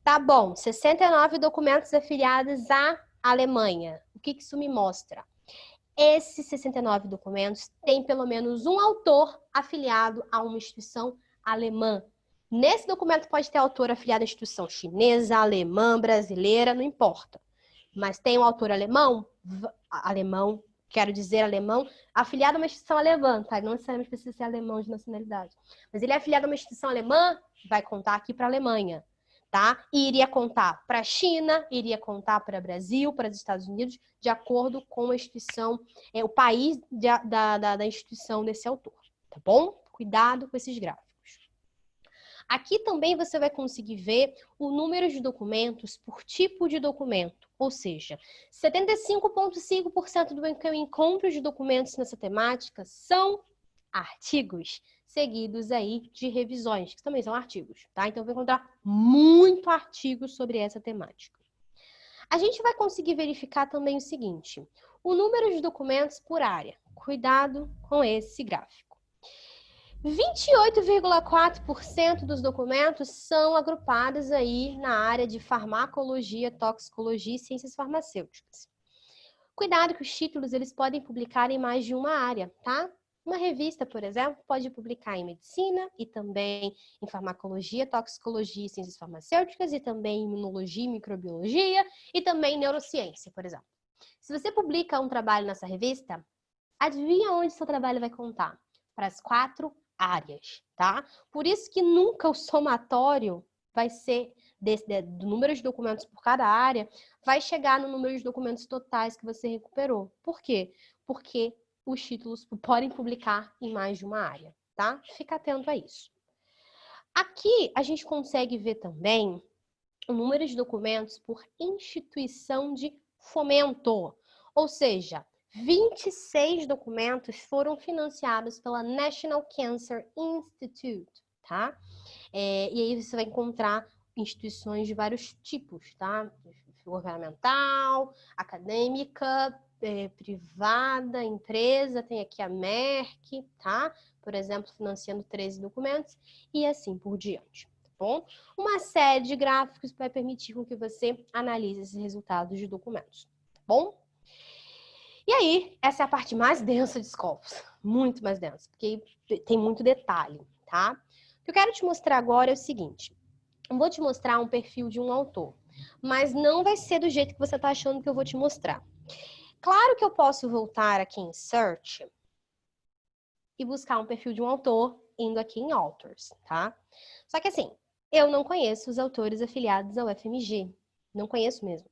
Tá bom, 69 documentos afiliados à Alemanha. O que isso me mostra? Esses 69 documentos têm pelo menos um autor afiliado a uma instituição alemã. Nesse documento pode ter autor afiliado à instituição chinesa, alemã, brasileira, não importa. Mas tem um autor alemão, quero dizer alemão, afiliado a uma instituição alemã, tá? Não necessariamente precisa ser alemão de nacionalidade. Mas ele é afiliado a uma instituição alemã, vai contar aqui para a Alemanha, tá? E iria contar para a China, iria contar para o Brasil, para os Estados Unidos, de acordo com a instituição, o país da instituição desse autor, tá bom? Cuidado com esses gráficos. Aqui também você vai conseguir ver o número de documentos por tipo de documento, ou seja, 75,5% do que eu encontro de documentos nessa temática são artigos, seguidos aí de revisões, que também são artigos, tá? Então eu vou encontrar muito artigo sobre essa temática. A gente vai conseguir verificar também o seguinte, o número de documentos por área. Cuidado com esse gráfico. 28,4% dos documentos são agrupados aí na área de farmacologia, toxicologia e ciências farmacêuticas. Cuidado que os títulos eles podem publicar em mais de uma área, tá? Uma revista, por exemplo, pode publicar em medicina e também em farmacologia, toxicologia e ciências farmacêuticas e também em imunologia e microbiologia e também em neurociência, por exemplo. Se você publica um trabalho nessa revista, adivinha onde seu trabalho vai contar? Para as 4 áreas, tá? Por isso que nunca o somatório vai ser do número de documentos por cada área, vai chegar no número de documentos totais que você recuperou. Por quê? Porque os títulos podem publicar em mais de uma área, tá? Fica atento a isso. Aqui a gente consegue ver também o número de documentos por instituição de fomento, ou seja, 26 documentos foram financiados pela National Cancer Institute, tá? E aí você vai encontrar instituições de vários tipos, tá? Governamental, acadêmica, privada, empresa, tem aqui a Merck, tá? Por exemplo, financiando 13 documentos e assim por diante, tá bom? Uma série de gráficos vai permitir com que você analise esses resultados de documentos, tá bom? E aí, essa é a parte mais densa de Scopus, muito mais densa, porque tem muito detalhe, tá? O que eu quero te mostrar agora é o seguinte, eu vou te mostrar um perfil de um autor, mas não vai ser do jeito que você está achando que eu vou te mostrar. Claro que eu posso voltar aqui em Search e buscar um perfil de um autor, indo aqui em Authors, tá? Só que assim, eu não conheço os autores afiliados ao FMG, não conheço mesmo.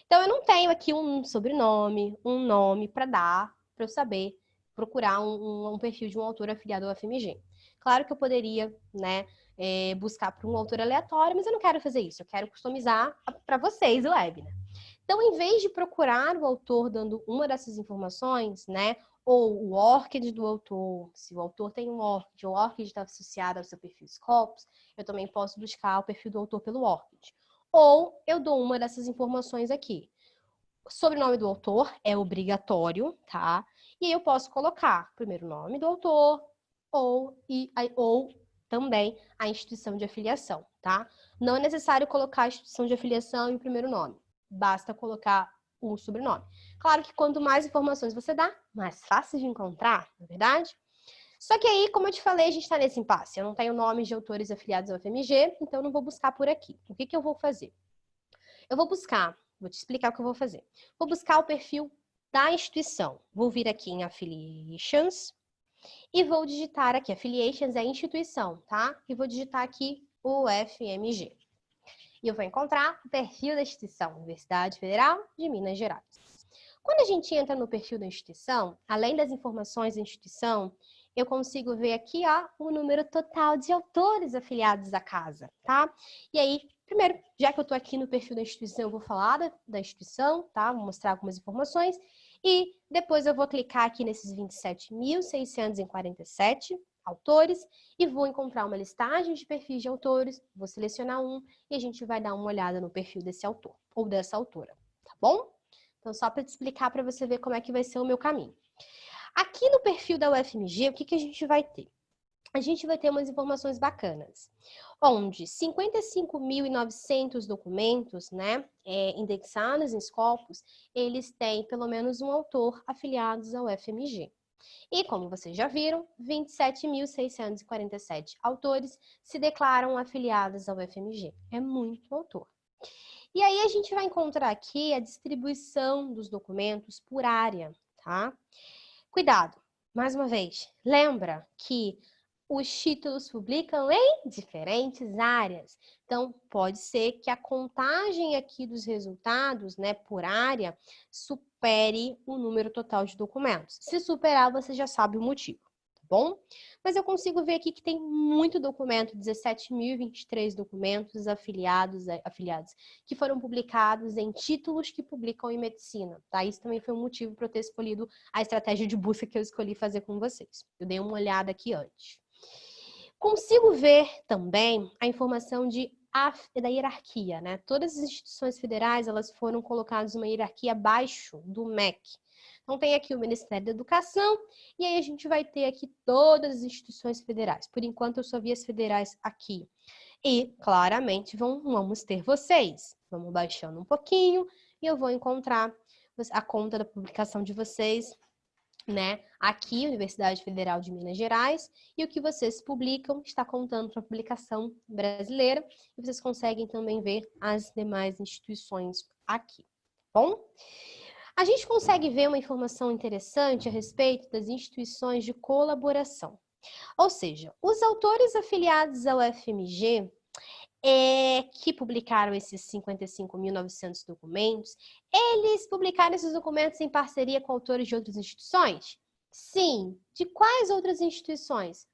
Então, eu não tenho aqui um sobrenome, um nome para dar, para eu saber procurar um perfil de um autor afiliado ao FMG. Claro que eu poderia, né, buscar por um autor aleatório, mas eu não quero fazer isso. Eu quero customizar para vocês o webinar. Então, em vez de procurar o autor dando uma dessas informações, né, ou o ORCID do autor, se o autor tem um ORCID, ou o ORCID está associado ao seu perfil Scopus, eu também posso buscar o perfil do autor pelo ORCID. Ou eu dou uma dessas informações aqui. O sobrenome do autor é obrigatório, tá? E aí eu posso colocar o primeiro nome do autor ou também a instituição de afiliação, tá? Não é necessário colocar a instituição de afiliação em primeiro nome. Basta colocar o sobrenome. Claro que quanto mais informações você dá, mais fácil de encontrar, não é verdade? Só que aí, como eu te falei, a gente está nesse impasse. Eu não tenho nomes de autores afiliados ao FMG, então eu não vou buscar por aqui. O que eu vou fazer? Eu vou buscar, vou te explicar o que eu vou fazer. Vou buscar o perfil da instituição. Vou vir aqui em Affiliations e vou digitar aqui, Affiliations é instituição, tá? E vou digitar aqui o FMG. E eu vou encontrar o perfil da instituição, Universidade Federal de Minas Gerais. Quando a gente entra no perfil da instituição, além das informações da instituição, eu consigo ver aqui, ó, o número total de autores afiliados à casa, tá? E aí, primeiro, já que eu tô aqui no perfil da instituição, eu vou falar da instituição, tá? Vou mostrar algumas informações. E depois eu vou clicar aqui nesses 27.647 autores e vou encontrar uma listagem de perfis de autores, vou selecionar um e a gente vai dar uma olhada no perfil desse autor ou dessa autora, tá bom? Então, só para te explicar para você ver como é que vai ser o meu caminho. Aqui no perfil da UFMG, o que a gente vai ter? A gente vai ter umas informações bacanas, onde 55.900 documentos, né, indexados em Scopus, eles têm pelo menos um autor afiliados ao UFMG. E, como vocês já viram, 27.647 autores se declaram afiliados ao UFMG. É muito autor. E aí a gente vai encontrar aqui a distribuição dos documentos por área, tá? Cuidado, mais uma vez, lembra que os títulos publicam em diferentes áreas. Então, pode ser que a contagem aqui dos resultados, né, por área, supere o número total de documentos. Se superar, você já sabe o motivo, tá bom? Mas eu consigo ver aqui que tem muito documento, 17.023 documentos afiliados, que foram publicados em títulos que publicam em medicina, tá? Isso também foi um motivo para eu ter escolhido a estratégia de busca que eu escolhi fazer com vocês. Eu dei uma olhada aqui antes. Consigo ver também a informação da hierarquia, né? Todas as instituições federais, elas foram colocadas numa hierarquia abaixo do MEC. Então, tem aqui o Ministério da Educação, e aí a gente vai ter aqui todas as instituições federais. Por enquanto, eu só vi as federais aqui. E, claramente, vamos ter vocês. Vamos baixando um pouquinho, e eu vou encontrar a conta da publicação de vocês, né? Aqui, Universidade Federal de Minas Gerais, e o que vocês publicam está contando para a publicação brasileira, e vocês conseguem também ver as demais instituições aqui, tá bom? A gente consegue ver uma informação interessante a respeito das instituições de colaboração. Ou seja, os autores afiliados ao FMG que publicaram esses 55.900 documentos, eles publicaram esses documentos em parceria com autores de outras instituições? Sim. De quais outras instituições?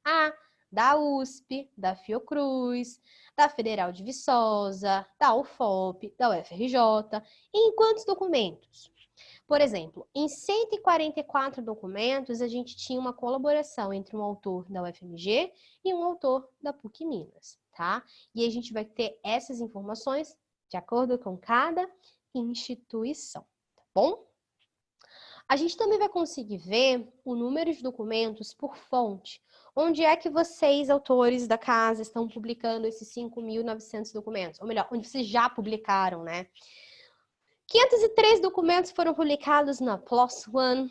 Da USP, da Fiocruz, da Federal de Viçosa, da UFOP, da UFRJ. E em quantos documentos? Por exemplo, em 144 documentos, a gente tinha uma colaboração entre um autor da UFMG e um autor da PUC Minas, tá? E a gente vai ter essas informações de acordo com cada instituição, tá bom? A gente também vai conseguir ver o número de documentos por fonte. Onde é que vocês, autores da casa, estão publicando esses 5.900 documentos? Ou melhor, onde vocês já publicaram, né? 503 documentos foram publicados na PLOS ONE,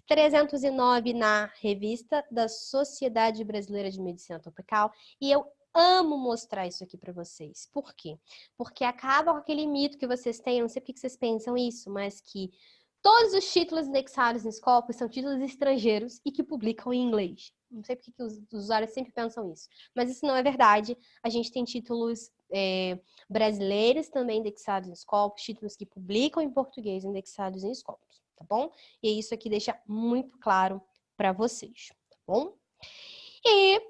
309 na Revista da Sociedade Brasileira de Medicina Tropical, e eu amo mostrar isso aqui para vocês. Por quê? Porque acaba com aquele mito que vocês têm, eu não sei por que vocês pensam isso, mas que todos os títulos indexados no Scopus são títulos estrangeiros e que publicam em inglês. Não sei por que os usuários sempre pensam isso, mas isso não é verdade. A gente tem títulos brasileiros também indexados em Scopus, títulos que publicam em português indexados em Scopus, tá bom? E isso aqui deixa muito claro para vocês, tá bom? E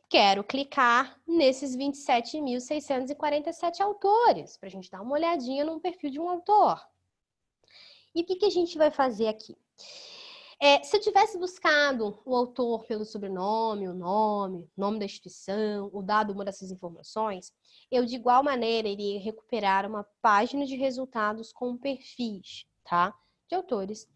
quero clicar nesses 27.647 autores, para a gente dar uma olhadinha no perfil de um autor. E o que a gente vai fazer aqui? Se eu tivesse buscado o autor pelo sobrenome, o nome da instituição, o dado uma dessas informações, eu de igual maneira iria recuperar uma página de resultados com perfis, tá? De autores,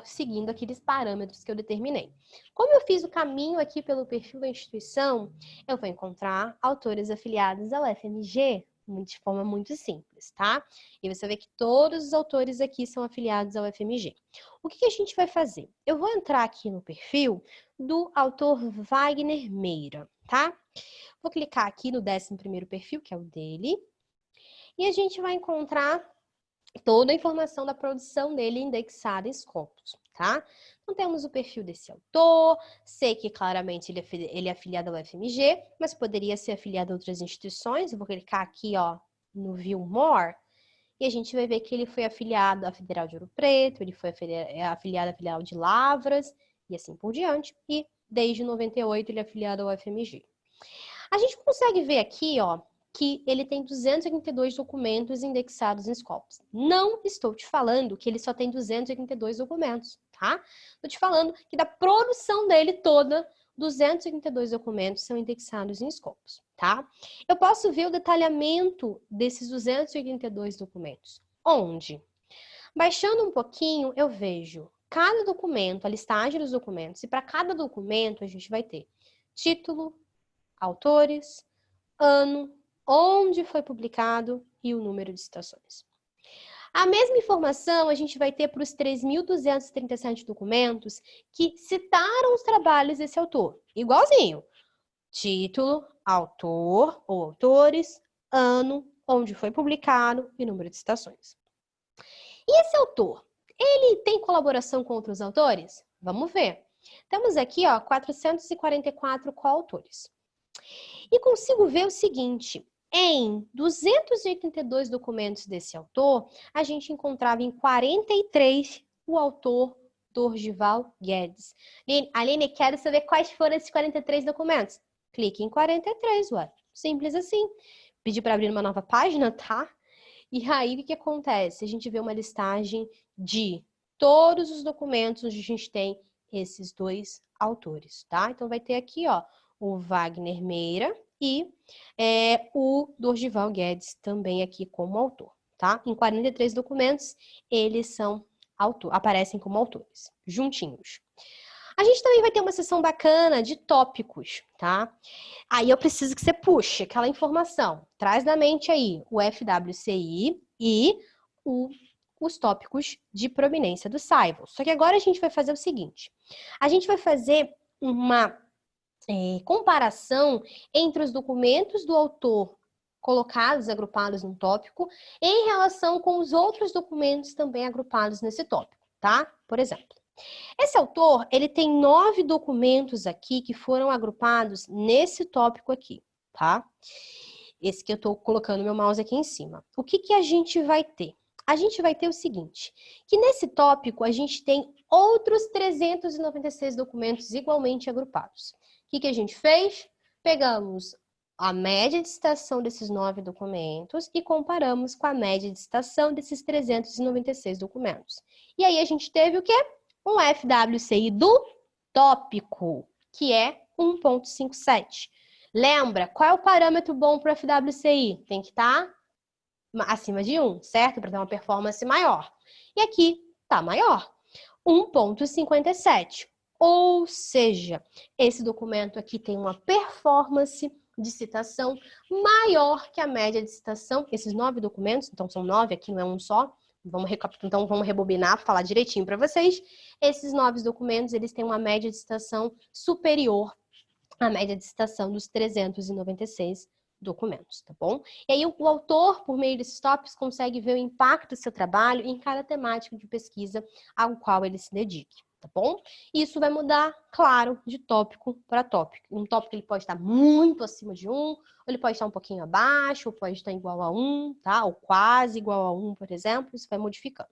seguindo aqueles parâmetros que eu determinei. Como eu fiz o caminho aqui pelo perfil da instituição, eu vou encontrar autores afiliados ao FMG de forma muito simples, tá? E você vê que todos os autores aqui são afiliados ao FMG. O que a gente vai fazer? Eu vou entrar aqui no perfil do autor Wagner Meira, tá? Vou clicar aqui no 11º perfil, que é o dele, e a gente vai encontrar toda a informação da produção dele indexada em Scopus, tá? Então, temos o perfil desse autor, sei que claramente ele é afiliado ao FMG, mas poderia ser afiliado a outras instituições. Eu vou clicar aqui, ó, no View More, e a gente vai ver que ele foi afiliado à Federal de Ouro Preto, ele foi afiliado à Federal de Lavras, e assim por diante, e desde 98 ele é afiliado ao FMG. A gente consegue ver aqui, ó, que ele tem 282 documentos indexados em Scopus. Não estou te falando que ele só tem 282 documentos, tá? Estou te falando que da produção dele toda, 282 documentos são indexados em Scopus, tá? Eu posso ver o detalhamento desses 282 documentos. Onde? Baixando um pouquinho, eu vejo cada documento, a listagem dos documentos, e para cada documento a gente vai ter título, autores, ano, onde foi publicado e o número de citações. A mesma informação a gente vai ter para os 3.237 documentos que citaram os trabalhos desse autor. Igualzinho. Título, autor ou autores, ano, onde foi publicado e número de citações. E esse autor, ele tem colaboração com outros autores? Vamos ver. Temos aqui, ó, 444 coautores. E consigo ver o seguinte, em 282 documentos desse autor, a gente encontrava em 43 o autor Dorgival Guedes. Aline, quero saber quais foram esses 43 documentos. Clique em 43, ué. Simples assim. Pedi para abrir uma nova página, tá? E aí, o que acontece? A gente vê uma listagem de todos os documentos onde a gente tem esses dois autores, tá? Então, vai ter aqui, ó, o Wagner Meira e o Dorgival Guedes também aqui como autor, tá? Em 43 documentos, eles aparecem como autores, juntinhos. A gente também vai ter uma seção bacana de tópicos, tá? Aí eu preciso que você puxe aquela informação. Traz da mente aí o FWCI e os tópicos de prominência do SAIVO. Só que agora a gente vai fazer o seguinte. A gente vai fazer uma comparação entre os documentos do autor colocados, agrupados num tópico, em relação com os outros documentos também agrupados nesse tópico, tá? Por exemplo, esse autor, ele tem 9 documentos aqui que foram agrupados nesse tópico aqui, tá? Esse que eu tô colocando meu mouse aqui em cima. O que a gente vai ter? A gente vai ter o seguinte, que nesse tópico a gente tem outros 396 documentos igualmente agrupados. O que a gente fez? Pegamos a média de citação desses 9 documentos e comparamos com a média de citação desses 396 documentos. E aí a gente teve o quê? Um FWCI do tópico, que é 1.57. Lembra, qual é o parâmetro bom para o FWCI? Tem que estar acima de 1, certo? Para ter uma performance maior. E aqui está maior, 1.57. Ou seja, esse documento aqui tem uma performance de citação maior que a média de citação. Esses 9 documentos, então são 9, aqui não é um só. Então vamos rebobinar, falar direitinho para vocês. Esses 9 documentos, eles têm uma média de citação superior à média de citação dos 396 documentos, tá bom? E aí o autor, por meio desses tópicos, consegue ver o impacto do seu trabalho em cada temática de pesquisa ao qual ele se dedique, tá bom? Isso vai mudar, claro, de tópico para tópico. Um tópico ele pode estar muito acima de 1, ou ele pode estar um pouquinho abaixo, ou pode estar igual a 1, tá? Ou quase igual a 1, por exemplo, isso vai modificando.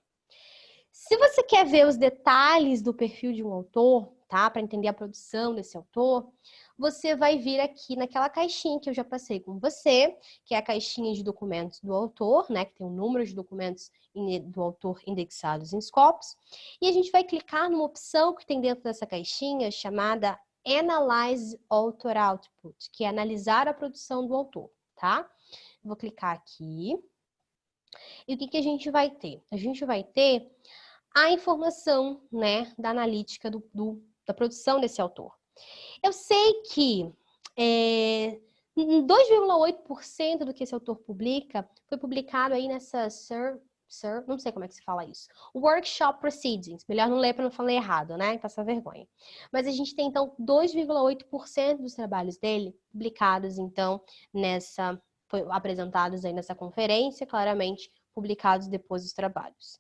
Se você quer ver os detalhes do perfil de um autor, tá? Para entender a produção desse autor, você vai vir aqui naquela caixinha que eu já passei com você, que é a caixinha de documentos do autor, né? Que tem o número de documentos do autor indexados em Scopus. E a gente vai clicar numa opção que tem dentro dessa caixinha chamada Analyze Author Output, que é analisar a produção do autor, tá? Vou clicar aqui. E o que a gente vai ter? A gente vai ter a informação, né, da analítica da produção desse autor. Eu sei que 2,8% do que esse autor publica foi publicado aí nessa não sei como é que se fala isso. Workshop Proceedings. Melhor não ler para não falar errado, né? E passar vergonha. Mas a gente tem, então, 2,8% dos trabalhos dele publicados, então, apresentados aí nessa conferência, claramente publicados depois dos trabalhos.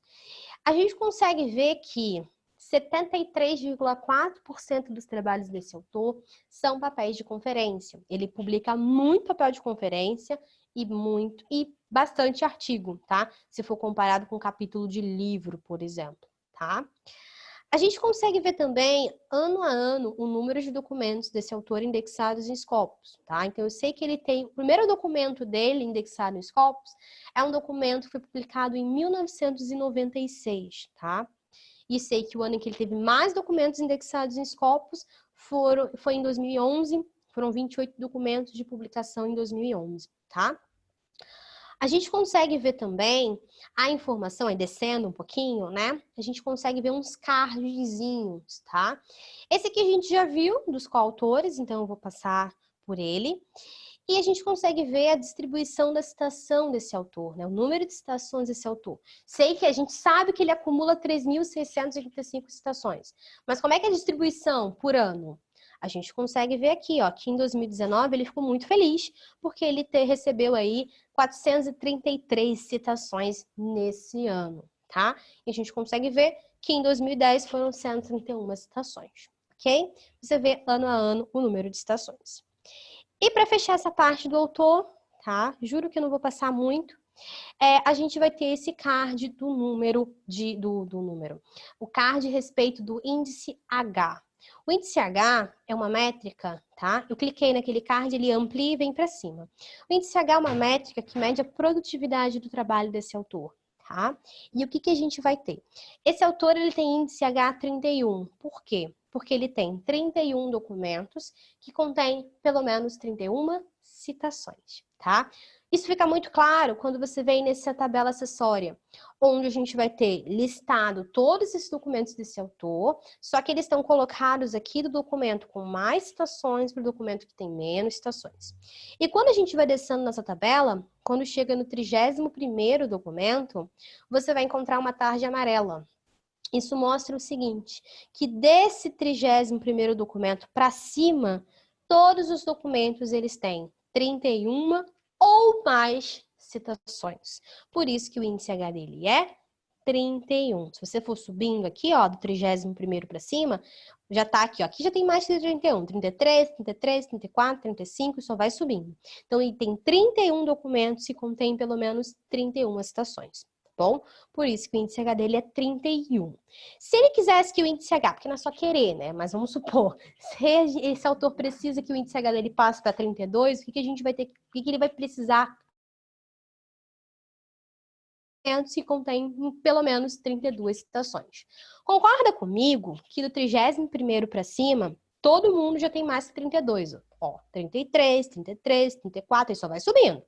A gente consegue ver que 73,4% dos trabalhos desse autor são papéis de conferência. Ele publica muito papel de conferência e bastante artigo, tá? Se for comparado com um capítulo de livro, por exemplo, tá? A gente consegue ver também, ano a ano, o número de documentos desse autor indexados em Scopus, tá? Então, eu sei que ele tem... O primeiro documento dele indexado em Scopus é um documento que foi publicado em 1996, tá? E sei que o ano em que ele teve mais documentos indexados em Scopus foi em 2011, foram 28 documentos de publicação em 2011, tá? A gente consegue ver também a informação, aí descendo um pouquinho, né? A gente consegue ver uns cardzinhos, tá? Esse aqui a gente já viu dos coautores, então eu vou passar por ele. E a gente consegue ver a distribuição da citação desse autor, né? O número de citações desse autor. Sei que a gente sabe que ele acumula 3.685 citações. Mas como é que é a distribuição por ano? A gente consegue ver aqui, ó, que em 2019 ele ficou muito feliz, porque ele recebeu aí 433 citações nesse ano, tá? E a gente consegue ver que em 2010 foram 131 citações, ok? Você vê ano a ano o número de citações. E para fechar essa parte do autor, tá? Juro que eu não vou passar muito. A gente vai ter esse card do número. O card a respeito do índice H. O índice H é uma métrica, tá? Eu cliquei naquele card, ele amplia e vem para cima. O índice H é uma métrica que mede a produtividade do trabalho desse autor, tá? E o que a gente vai ter? Esse autor, ele tem índice H 31. Por quê? Porque ele tem 31 documentos que contêm pelo menos 31 citações, tá? Isso fica muito claro quando você vem nessa tabela acessória, onde a gente vai ter listado todos esses documentos desse autor, só que eles estão colocados aqui do documento com mais citações para o documento que tem menos citações. E quando a gente vai descendo nessa tabela, quando chega no 31º documento, você vai encontrar uma tarja amarela. Isso mostra o seguinte, que desse 31º documento para cima, todos os documentos eles têm 31 ou mais citações. Por isso que o índice H dele é 31. Se você for subindo aqui, ó, do 31º para cima, já tá aqui, ó. Aqui já tem mais de 31, 33, 33, 34, 35 e só vai subindo. Então, ele tem 31 documentos e contém pelo menos 31 citações. Bom, por isso que o índice H dele é 31. Se ele quisesse que o índice H, porque não é só querer, né? Mas vamos supor, se esse autor precisa que o índice H dele passe para 32, o que a gente vai ter, o que ele vai precisar? Se contém pelo menos 32 citações. Concorda comigo que do 31º para cima, todo mundo já tem mais que 32. Ó, 33, 33, 34, e só vai subindo.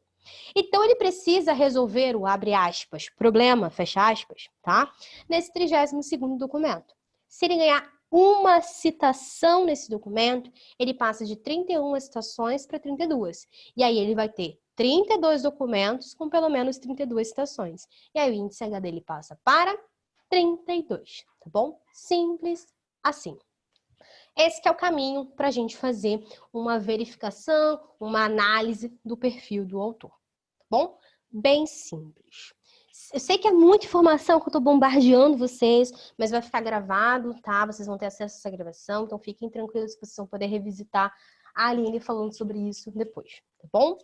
Então, ele precisa resolver o, abre aspas, problema, fecha aspas, tá? Nesse 32º documento. Se ele ganhar uma citação nesse documento, ele passa de 31 citações para 32. E aí, ele vai ter 32 documentos com pelo menos 32 citações. E aí, o índice H dele passa para 32, tá bom? Simples assim. Esse que é o caminho para a gente fazer uma verificação, uma análise do perfil do autor. Tá bom? Bem simples. Eu sei que é muita informação que eu estou bombardeando vocês, mas vai ficar gravado, tá? Vocês vão ter acesso a essa gravação, então fiquem tranquilos que vocês vão poder revisitar a Aline falando sobre isso depois, tá bom?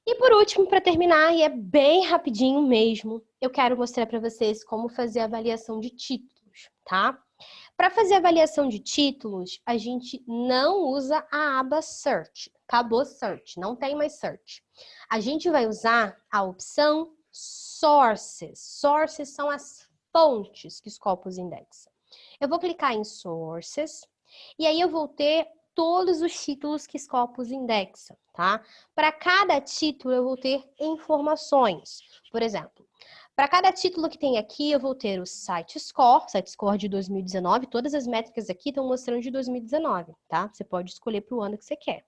E por último, para terminar, e é bem rapidinho mesmo, eu quero mostrar para vocês como fazer a avaliação de títulos, tá? Para fazer avaliação de títulos, a gente não usa a aba Search. Acabou Search, não tem mais Search. A gente vai usar a opção Sources. Sources são as fontes que Scopus indexa. Eu vou clicar em Sources e aí eu vou ter todos os títulos que Scopus indexa, tá? Para cada título eu vou ter informações. Por exemplo, para cada título que tem aqui, eu vou ter o Site Score de 2019. Todas as métricas aqui estão mostrando de 2019, tá? Você pode escolher para o ano que você quer.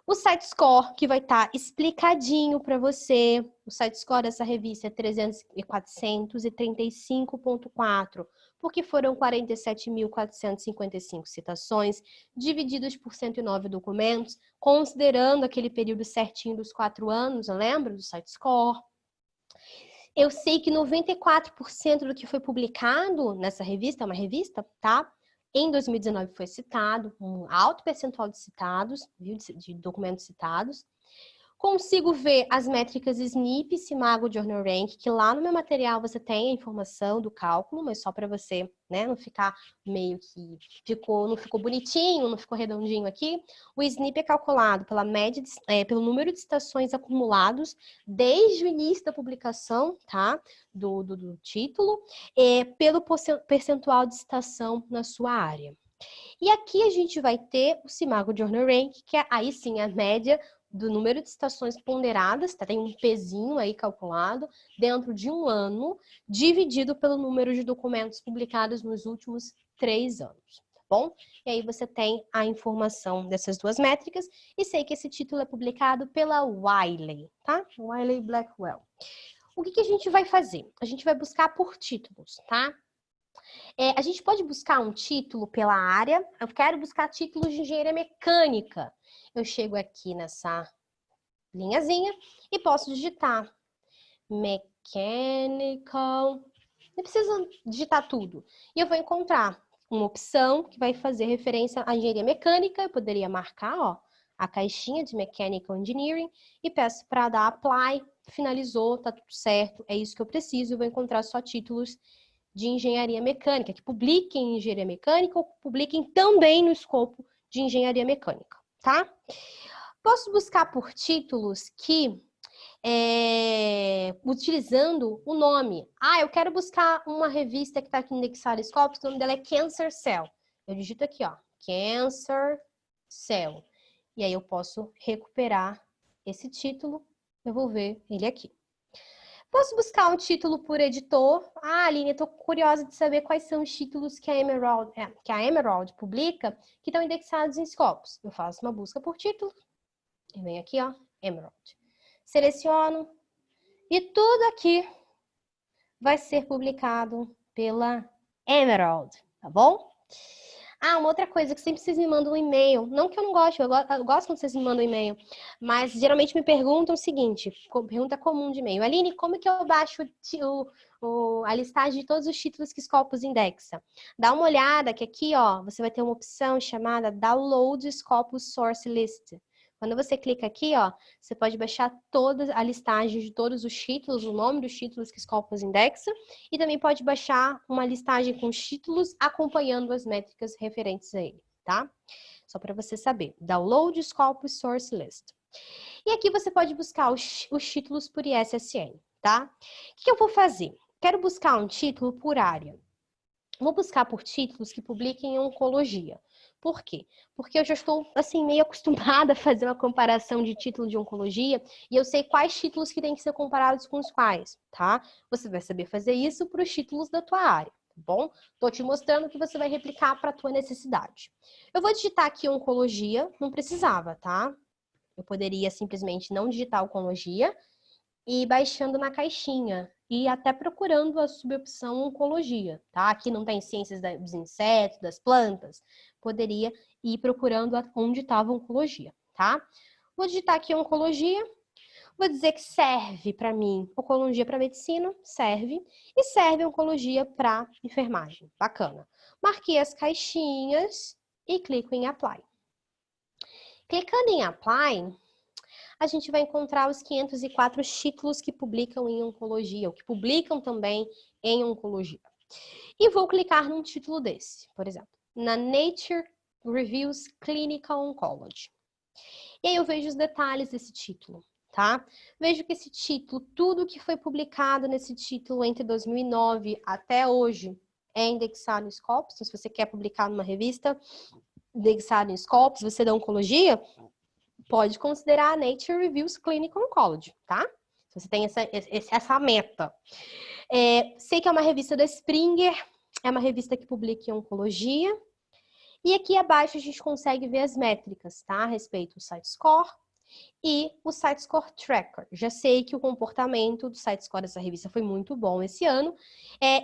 O Site Score, que vai estar explicadinho para você. O Site Score dessa revista é 435.4, porque foram 47.455 citações, divididos por 109 documentos, considerando aquele período certinho dos 4 anos, lembra do Site Score? Eu sei que 94% do que foi publicado nessa revista, é uma revista, tá? Em 2019 foi citado, um alto percentual de citados, viu? De documentos citados. Consigo ver as métricas SNP, Simago Journal Rank, que lá no meu material você tem a informação do cálculo, mas só para você, né, não ficar meio que não ficou bonitinho, não ficou redondinho aqui. O SNP é calculado pela média, pelo número de citações acumulados desde o início da publicação, tá, do título, pelo percentual de citação na sua área. E aqui a gente vai ter o Simago Journal Rank, que é aí sim a média do número de citações ponderadas, tá? Tem um pezinho aí calculado, dentro de um ano, dividido pelo número de documentos publicados nos últimos 3 anos, tá bom? E aí você tem a informação dessas duas métricas, e sei que esse título é publicado pela Wiley, tá? Wiley Blackwell. O que a gente vai fazer? A gente vai buscar por títulos, tá? A gente pode buscar um título pela área. Eu quero buscar títulos de engenharia mecânica. Eu chego aqui nessa linhazinha e posso digitar mechanical. Não precisa digitar tudo. E eu vou encontrar uma opção que vai fazer referência à engenharia mecânica. Eu poderia marcar, ó, a caixinha de Mechanical Engineering e peço para dar apply. Finalizou, tá tudo certo. É isso que eu preciso. Eu vou encontrar só títulos de engenharia mecânica, que publiquem em engenharia mecânica ou publiquem também no escopo de engenharia mecânica, tá? Posso buscar por títulos que, utilizando o nome. Eu quero buscar uma revista que está aqui indexada Scopus, o nome dela é Cancer Cell. Eu digito aqui, ó, Cancer Cell. E aí eu posso recuperar esse título, eu vou ver ele aqui. Posso buscar um título por editor? Aline, eu tô curiosa de saber quais são os títulos que a Emerald publica que estão indexados em Scopus. Eu faço uma busca por título. E venho aqui, ó, Emerald. Seleciono. E tudo aqui vai ser publicado pela Emerald, tá bom? Uma outra coisa, que sempre vocês me mandam um e-mail. Não que eu não goste, eu gosto quando vocês me mandam um e-mail. Mas geralmente me perguntam o seguinte, pergunta comum de e-mail. Aline, como que eu baixo a listagem de todos os títulos que Scopus indexa? Dá uma olhada que aqui, ó, você vai ter uma opção chamada Download Scopus Source List. Quando você clica aqui, ó, você pode baixar toda a listagem de todos os títulos, o nome dos títulos que Scopus indexa, e também pode baixar uma listagem com os títulos acompanhando as métricas referentes a ele, tá? Só para você saber. Download Scopus Source List. E aqui você pode buscar os títulos por ISSN, tá? O que eu vou fazer? Quero buscar um título por área. Vou buscar por títulos que publiquem em oncologia. Por quê? Porque eu já estou, assim, meio acostumada a fazer uma comparação de título de oncologia e eu sei quais títulos que têm que ser comparados com os quais, tá? Você vai saber fazer isso para os títulos da tua área, tá bom? Tô te mostrando que você vai replicar para a tua necessidade. Eu vou digitar aqui oncologia, não precisava, tá? Eu poderia simplesmente não digitar oncologia e ir baixando na caixinha e até procurando a subopção oncologia, tá? Aqui não tem ciências dos insetos, das plantas, poderia ir procurando onde estava oncologia, tá? Vou digitar aqui oncologia, vou dizer que serve para mim oncologia para medicina, serve, e serve oncologia para enfermagem, bacana. Marquei as caixinhas e clico em apply. Clicando em apply, a gente vai encontrar os 504 títulos que publicam em oncologia, ou que publicam também em oncologia. E vou clicar num título desse, por exemplo, na Nature Reviews Clinical Oncology. E aí eu vejo os detalhes desse título, tá? Vejo que esse título, tudo que foi publicado nesse título entre 2009 até hoje é indexado em Scopus. Então, se você quer publicar numa revista indexada em Scopus, você da oncologia, pode considerar a Nature Reviews Clinical Oncology, tá? Se você tem essa meta. Sei que é uma revista da Springer, é uma revista que publica em oncologia. E aqui abaixo a gente consegue ver as métricas, tá? A respeito do site score e o site score tracker. Já sei que o comportamento do site score dessa revista foi muito bom esse ano.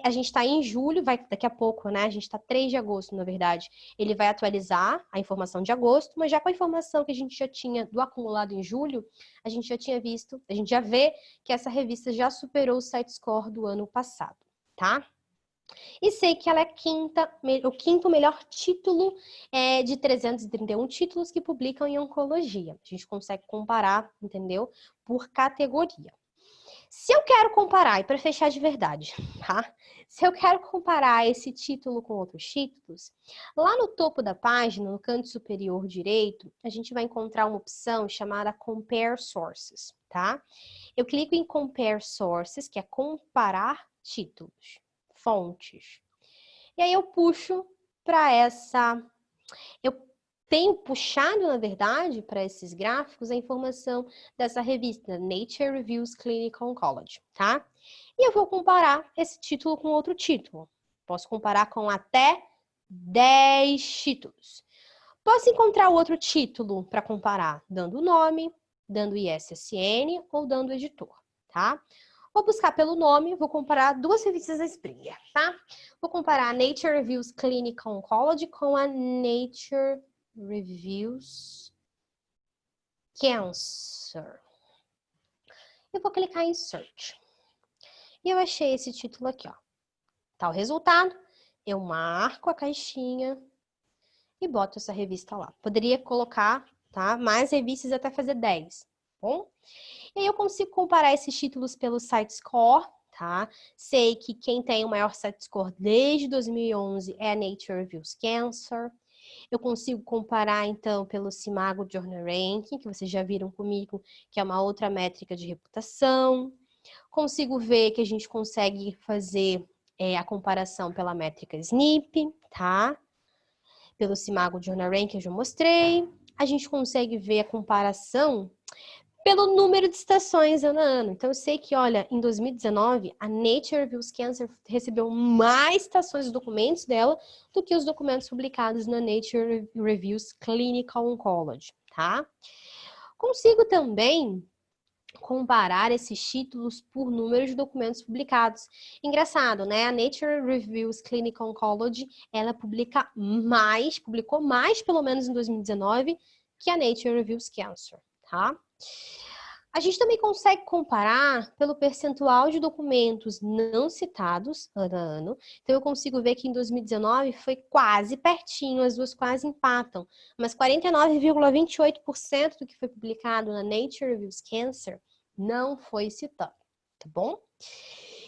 A gente está em julho, vai daqui a pouco, né? A gente está 3 de agosto, na verdade. Ele vai atualizar a informação de agosto, mas já com a informação que a gente já tinha do acumulado em julho, a gente já tinha visto, a gente já vê que essa revista já superou o site score do ano passado, tá? E sei que ela é o quinto melhor título de 331 títulos que publicam em oncologia. A gente consegue comparar, entendeu? Por categoria. Se eu quero comparar, e para fechar de verdade, tá? Se eu quero comparar esse título com outros títulos, lá no topo da página, no canto superior direito, a gente vai encontrar uma opção chamada Compare Sources, tá? Eu clico em Compare Sources, que é comparar títulos, fontes. E aí eu puxo para eu tenho puxado, na verdade, para esses gráficos a informação dessa revista, Nature Reviews Clinical Oncology, tá? E eu vou comparar esse título com outro título. Posso comparar com até 10 títulos. Posso encontrar outro título para comparar, dando o nome, dando ISSN ou dando o editor, tá? Vou buscar pelo nome, vou comparar duas revistas da Springer, tá? Vou comparar a Nature Reviews Clinical Oncology com a Nature Reviews Cancer. Eu vou clicar em Search. E eu achei esse título aqui, ó. Tá o resultado. Eu marco a caixinha e boto essa revista lá. Poderia colocar, tá? Mais revistas até fazer 10, bom? E aí eu consigo comparar esses títulos pelo site score, tá? Sei que quem tem o maior site score desde 2011 é a Nature Reviews Cancer. Eu consigo comparar, então, pelo Simago Journal Ranking, que vocês já viram comigo, que é uma outra métrica de reputação. Consigo ver que a gente consegue fazer a comparação pela métrica SNP, tá? Pelo Simago Journal Ranking, que eu já mostrei. A gente consegue ver a comparação pelo número de estações ano a ano. Então, eu sei que, olha, em 2019, a Nature Reviews Cancer recebeu mais citações dos documentos dela do que os documentos publicados na Nature Reviews Clinical Oncology, tá? Consigo também comparar esses títulos por número de documentos publicados. Engraçado, né? A Nature Reviews Clinical Oncology, ela publicou mais, pelo menos em 2019, que a Nature Reviews Cancer, tá? A gente também consegue comparar pelo percentual de documentos não citados ano a ano. Então, eu consigo ver que em 2019 foi quase pertinho, as duas quase empatam. Mas 49,28% do que foi publicado na Nature Reviews Cancer não foi citado, tá bom?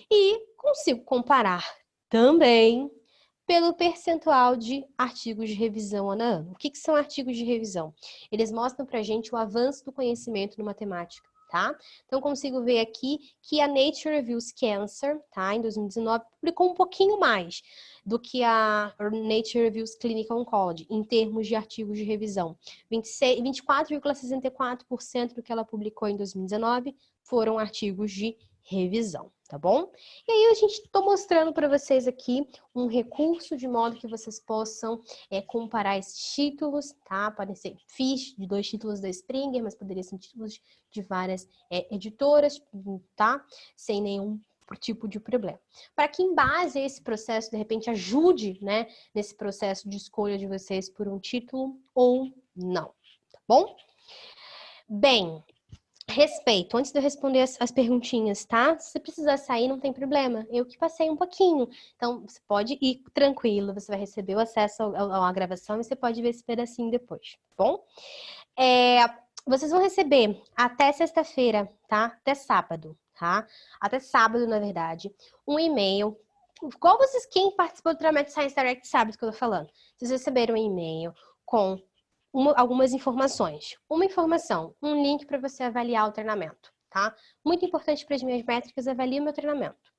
E consigo comparar também pelo percentual de artigos de revisão ano a ano. O que são artigos de revisão? Eles mostram pra gente o avanço do conhecimento no matemática, tá? Então, consigo ver aqui que a Nature Reviews Cancer, tá, em 2019, publicou um pouquinho mais do que a Nature Reviews Clinical Oncology, em termos de artigos de revisão. 24,64% do que ela publicou em 2019 foram artigos de revisão, tá bom? E aí, a gente está mostrando para vocês aqui um recurso de modo que vocês possam comparar esses títulos, tá? Podem ser FISH de 2 títulos da Springer, mas poderiam ser títulos de várias editoras, tá? Sem nenhum tipo de problema. Para que em base a esse processo, de repente, ajude, né, nesse processo de escolha de vocês por um título ou não, tá bom? Bem, respeito, antes de eu responder as perguntinhas, tá? Se você precisar sair, não tem problema. Eu que passei um pouquinho. Então, você pode ir tranquilo, você vai receber o acesso à gravação e você pode ver esse pedacinho depois, tá bom? Vocês vão receber até sexta-feira, tá? Até sábado, tá? Até sábado, na verdade, um e-mail Quem participou do treinamento Science Direct sabe do que eu tô falando. Vocês receberam um e-mail com algumas informações. Uma informação, um link para você avaliar o treinamento, tá? Muito importante para as minhas métricas, avalie o meu treinamento.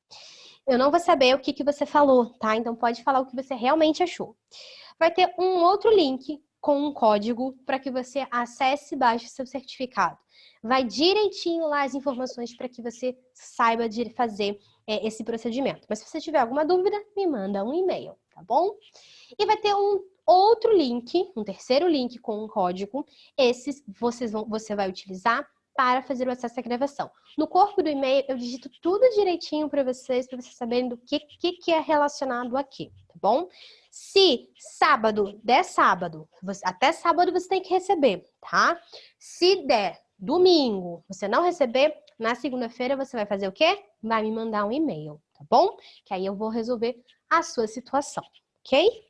Eu não vou saber o que você falou, tá? Então pode falar o que você realmente achou. Vai ter um outro link com um código para que você acesse e baixe seu certificado. Vai direitinho lá as informações para que você saiba de fazer esse procedimento. Mas se você tiver alguma dúvida, me manda um e-mail, tá bom? E vai ter um outro link, um terceiro link com um código. Esses você vai utilizar para fazer o acesso à gravação. No corpo do e-mail, eu digito tudo direitinho para vocês saberem do que é relacionado aqui, tá bom? Se sábado der sábado, até sábado você tem que receber, tá? Se der domingo, você não receber, na segunda-feira você vai fazer o quê? Vai me mandar um e-mail, tá bom? Que aí eu vou resolver a sua situação, ok?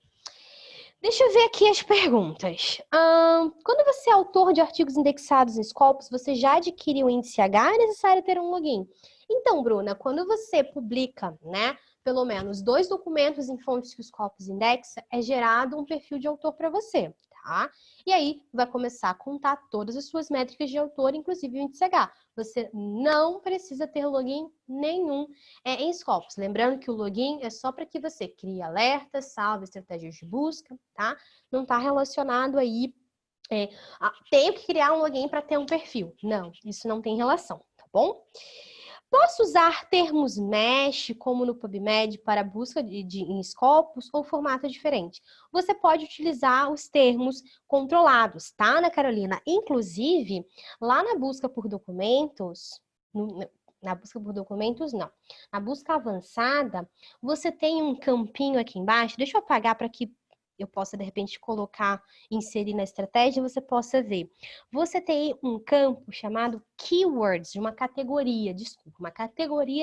Deixa eu ver aqui as perguntas. Quando você é autor de artigos indexados em Scopus, você já adquiriu o índice H, é necessário ter um login? Então, Bruna, quando você publica, né, pelo menos 2 documentos em fontes que o Scopus indexa, é gerado um perfil de autor para você, tá? E aí, vai começar a contar todas as suas métricas de autor, inclusive o índice H. Você não precisa ter login nenhum em Scopus. Lembrando que o login é só para que você crie alertas, salve estratégias de busca, tá? Não está relacionado aí, tenho que criar um login para ter um perfil. Não, isso não tem relação, tá bom? Posso usar termos mesh, como no PubMed, para busca em Scopus ou formato diferente? Você pode utilizar os termos controlados, tá, Ana Carolina? Inclusive, lá na busca por documentos, na busca por documentos, não. Na busca avançada, você tem um campinho aqui embaixo. Deixa eu apagar para que eu possa, de repente, inserir na estratégia, você possa ver. Você tem um campo chamado Keywords, de uma categoria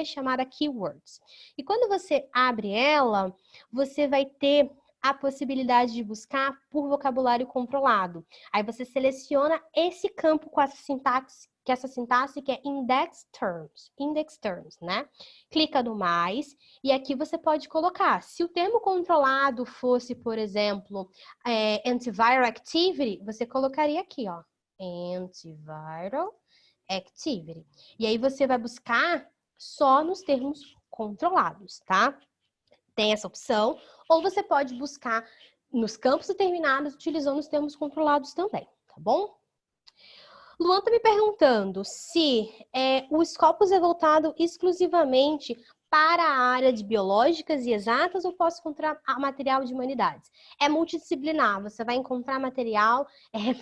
chamada Keywords. E quando você abre ela, você vai ter a possibilidade de buscar por vocabulário controlado. Aí você seleciona esse campo com essa sintaxe, que é Index Terms, né? Clica no mais, e aqui você pode colocar, se o termo controlado fosse, por exemplo, Antiviral Activity, você colocaria aqui, ó, Antiviral Activity. E aí você vai buscar só nos termos controlados, tá? Tem essa opção, ou você pode buscar nos campos determinados utilizando os termos controlados também, tá bom? Luan está me perguntando se o Scopus é voltado exclusivamente para a área de biológicas e exatas ou posso encontrar material de humanidades? É multidisciplinar, você vai encontrar material,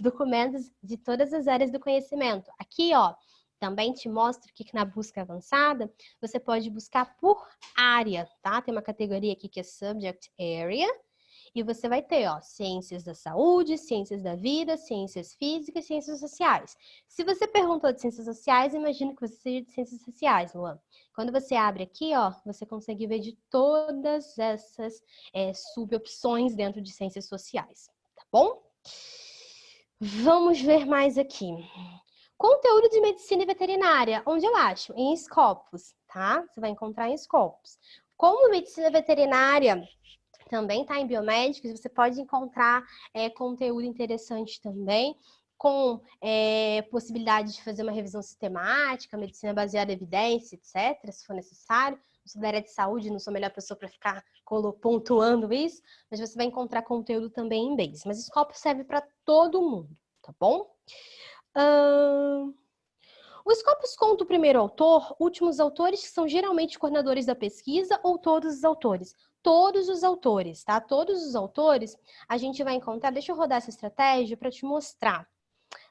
documentos de todas as áreas do conhecimento. Aqui, ó, também te mostro que na busca avançada, você pode buscar por área, tá? Tem uma categoria aqui que é Subject Area, e você vai ter, ó, ciências da saúde, ciências da vida, ciências físicas, ciências sociais. Se você perguntou de ciências sociais, imagino que você seja de ciências sociais, Luan. Quando você abre aqui, ó, você consegue ver de todas essas subopções dentro de ciências sociais, tá bom? Vamos ver mais aqui. Conteúdo de medicina e veterinária, onde eu acho? Em Scopus, tá? Você vai encontrar em Scopus. Como medicina veterinária também está em biomédicos, você pode encontrar conteúdo interessante também, com possibilidade de fazer uma revisão sistemática, medicina baseada em evidência, etc., se for necessário. Não sou da área de saúde, não sou a melhor pessoa para ficar pontuando isso, mas você vai encontrar conteúdo também em Base. Mas Scopus serve para todo mundo, tá bom? O Scopus conta o primeiro autor, últimos autores, que são geralmente coordenadores da pesquisa, ou todos os autores? Todos os autores, tá? Todos os autores, a gente vai encontrar... Deixa eu rodar essa estratégia para te mostrar.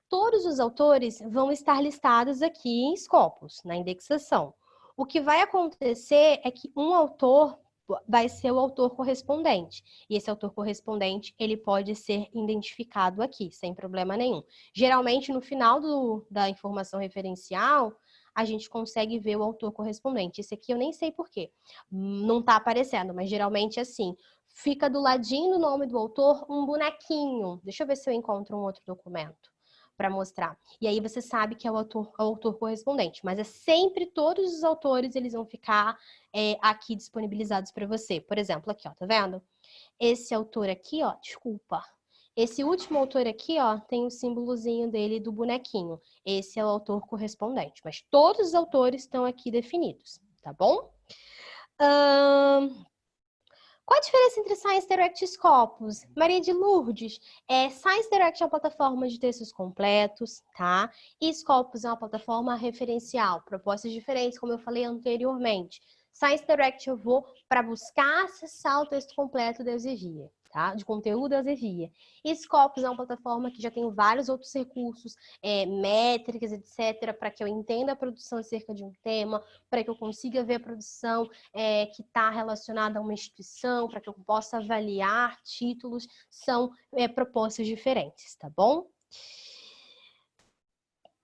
Todos os autores vão estar listados aqui em Scopus, na indexação. O que vai acontecer é que um autor vai ser o autor correspondente. E esse autor correspondente, ele pode ser identificado aqui, sem problema nenhum. Geralmente, no final da informação referencial, a gente consegue ver o autor correspondente. Esse aqui eu nem sei por quê. Não está aparecendo, mas geralmente é assim. Fica do ladinho do nome do autor um bonequinho. Deixa eu ver se eu encontro um outro documento. para mostrar. E aí você sabe que é o autor correspondente. Mas é sempre todos os autores, eles vão ficar aqui disponibilizados para você. Por exemplo, aqui, ó, tá vendo? Esse autor aqui, ó, desculpa. Esse último autor aqui, ó, tem o símbolozinho dele do bonequinho. Esse é o autor correspondente. Mas todos os autores estão aqui definidos, tá bom? Qual a diferença entre Science Direct e Scopus? Maria de Lourdes, Science Direct é uma plataforma de textos completos, tá? E Scopus é uma plataforma referencial, propostas diferentes, como eu falei anteriormente. Science Direct eu vou para buscar acessar o texto completo da Elsevier, tá? De conteúdo da Elsevier. E Scopus é uma plataforma que já tem vários outros recursos, métricas, etc., para que eu entenda a produção acerca de um tema, para que eu consiga ver a produção que está relacionada a uma instituição, para que eu possa avaliar títulos, são propostas diferentes, tá bom?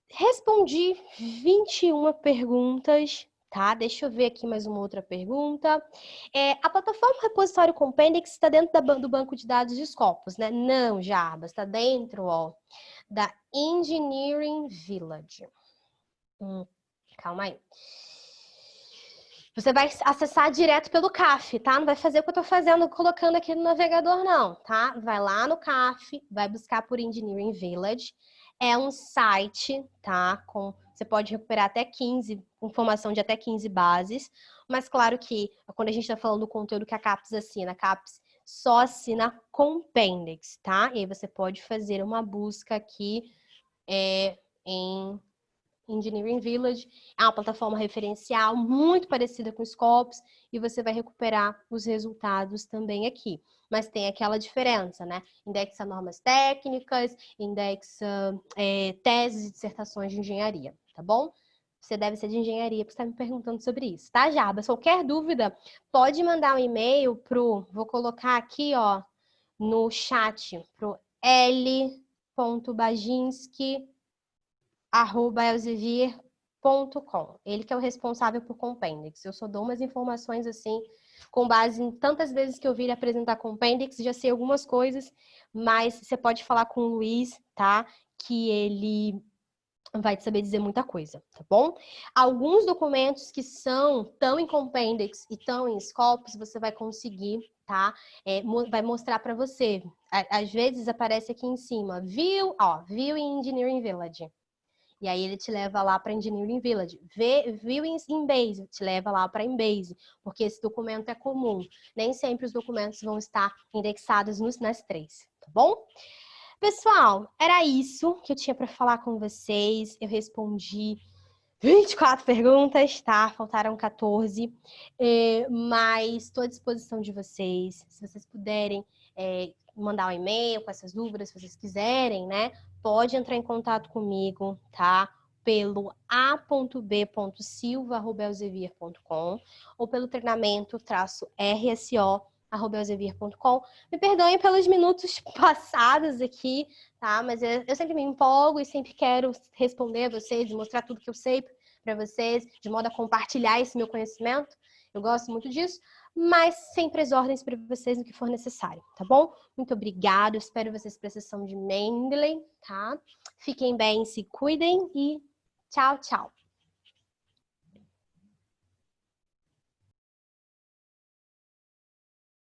Respondi 21 perguntas, tá? Deixa eu ver aqui mais uma outra pergunta. A plataforma repositório Compendix está dentro do banco de dados de Scopus, né? Não, Jarbas, está dentro, ó, da Engineering Village. Calma aí. Você vai acessar direto pelo CAF, tá? Não vai fazer o que eu tô fazendo, colocando aqui no navegador, não, tá? Vai lá no CAF, vai buscar por Engineering Village. É um site, tá? Você pode recuperar até 15, informação de até 15 bases. Mas claro que, quando a gente tá falando do conteúdo que a CAPES assina, a CAPES só assina Compendix, tá? E aí você pode fazer uma busca aqui em Engineering Village, é uma plataforma referencial muito parecida com o Scopus e você vai recuperar os resultados também aqui. Mas tem aquela diferença, né? Indexa normas técnicas, indexa teses e dissertações de engenharia, tá bom? Você deve ser de engenharia, porque você está me perguntando sobre isso, tá, Jarbas? Qualquer dúvida, pode mandar um e-mail vou colocar aqui, ó, no chat, pro l.baginski@elsevier.com. Ele que é o responsável por Compendix. Eu só dou umas informações assim, com base em tantas vezes que eu vi ele apresentar Compendix, já sei algumas coisas, mas você pode falar com o Luiz, tá? Que ele vai te saber dizer muita coisa, tá bom? Alguns documentos que tão em Compendix e tão em Scopus, você vai conseguir, tá? Vai mostrar para você. Às vezes aparece aqui em cima, View em Engineering Village. E aí ele te leva lá para Engineering Village. View em Embase, te leva lá para Embase, porque esse documento é comum. Nem sempre os documentos vão estar indexados nas três, tá bom? Pessoal, era isso que eu tinha para falar com vocês. Eu respondi 24 perguntas, tá? Faltaram 14. Mas estou à disposição de vocês. Se vocês puderem mandar um e-mail com essas dúvidas, se vocês quiserem, né? Pode entrar em contato comigo, tá? Pelo a.b.silva@elsevier.com ou pelo treinamento-rso@elsevier.com. Me perdoem pelos minutos passados aqui, tá? Mas eu sempre me empolgo e sempre quero responder a vocês e mostrar tudo que eu sei para vocês, de modo a compartilhar esse meu conhecimento. Eu gosto muito disso, mas sempre as ordens para vocês no que for necessário, tá bom? Muito obrigada, eu espero vocês para a sessão de Mendeley, tá? Fiquem bem, se cuidem e tchau, tchau!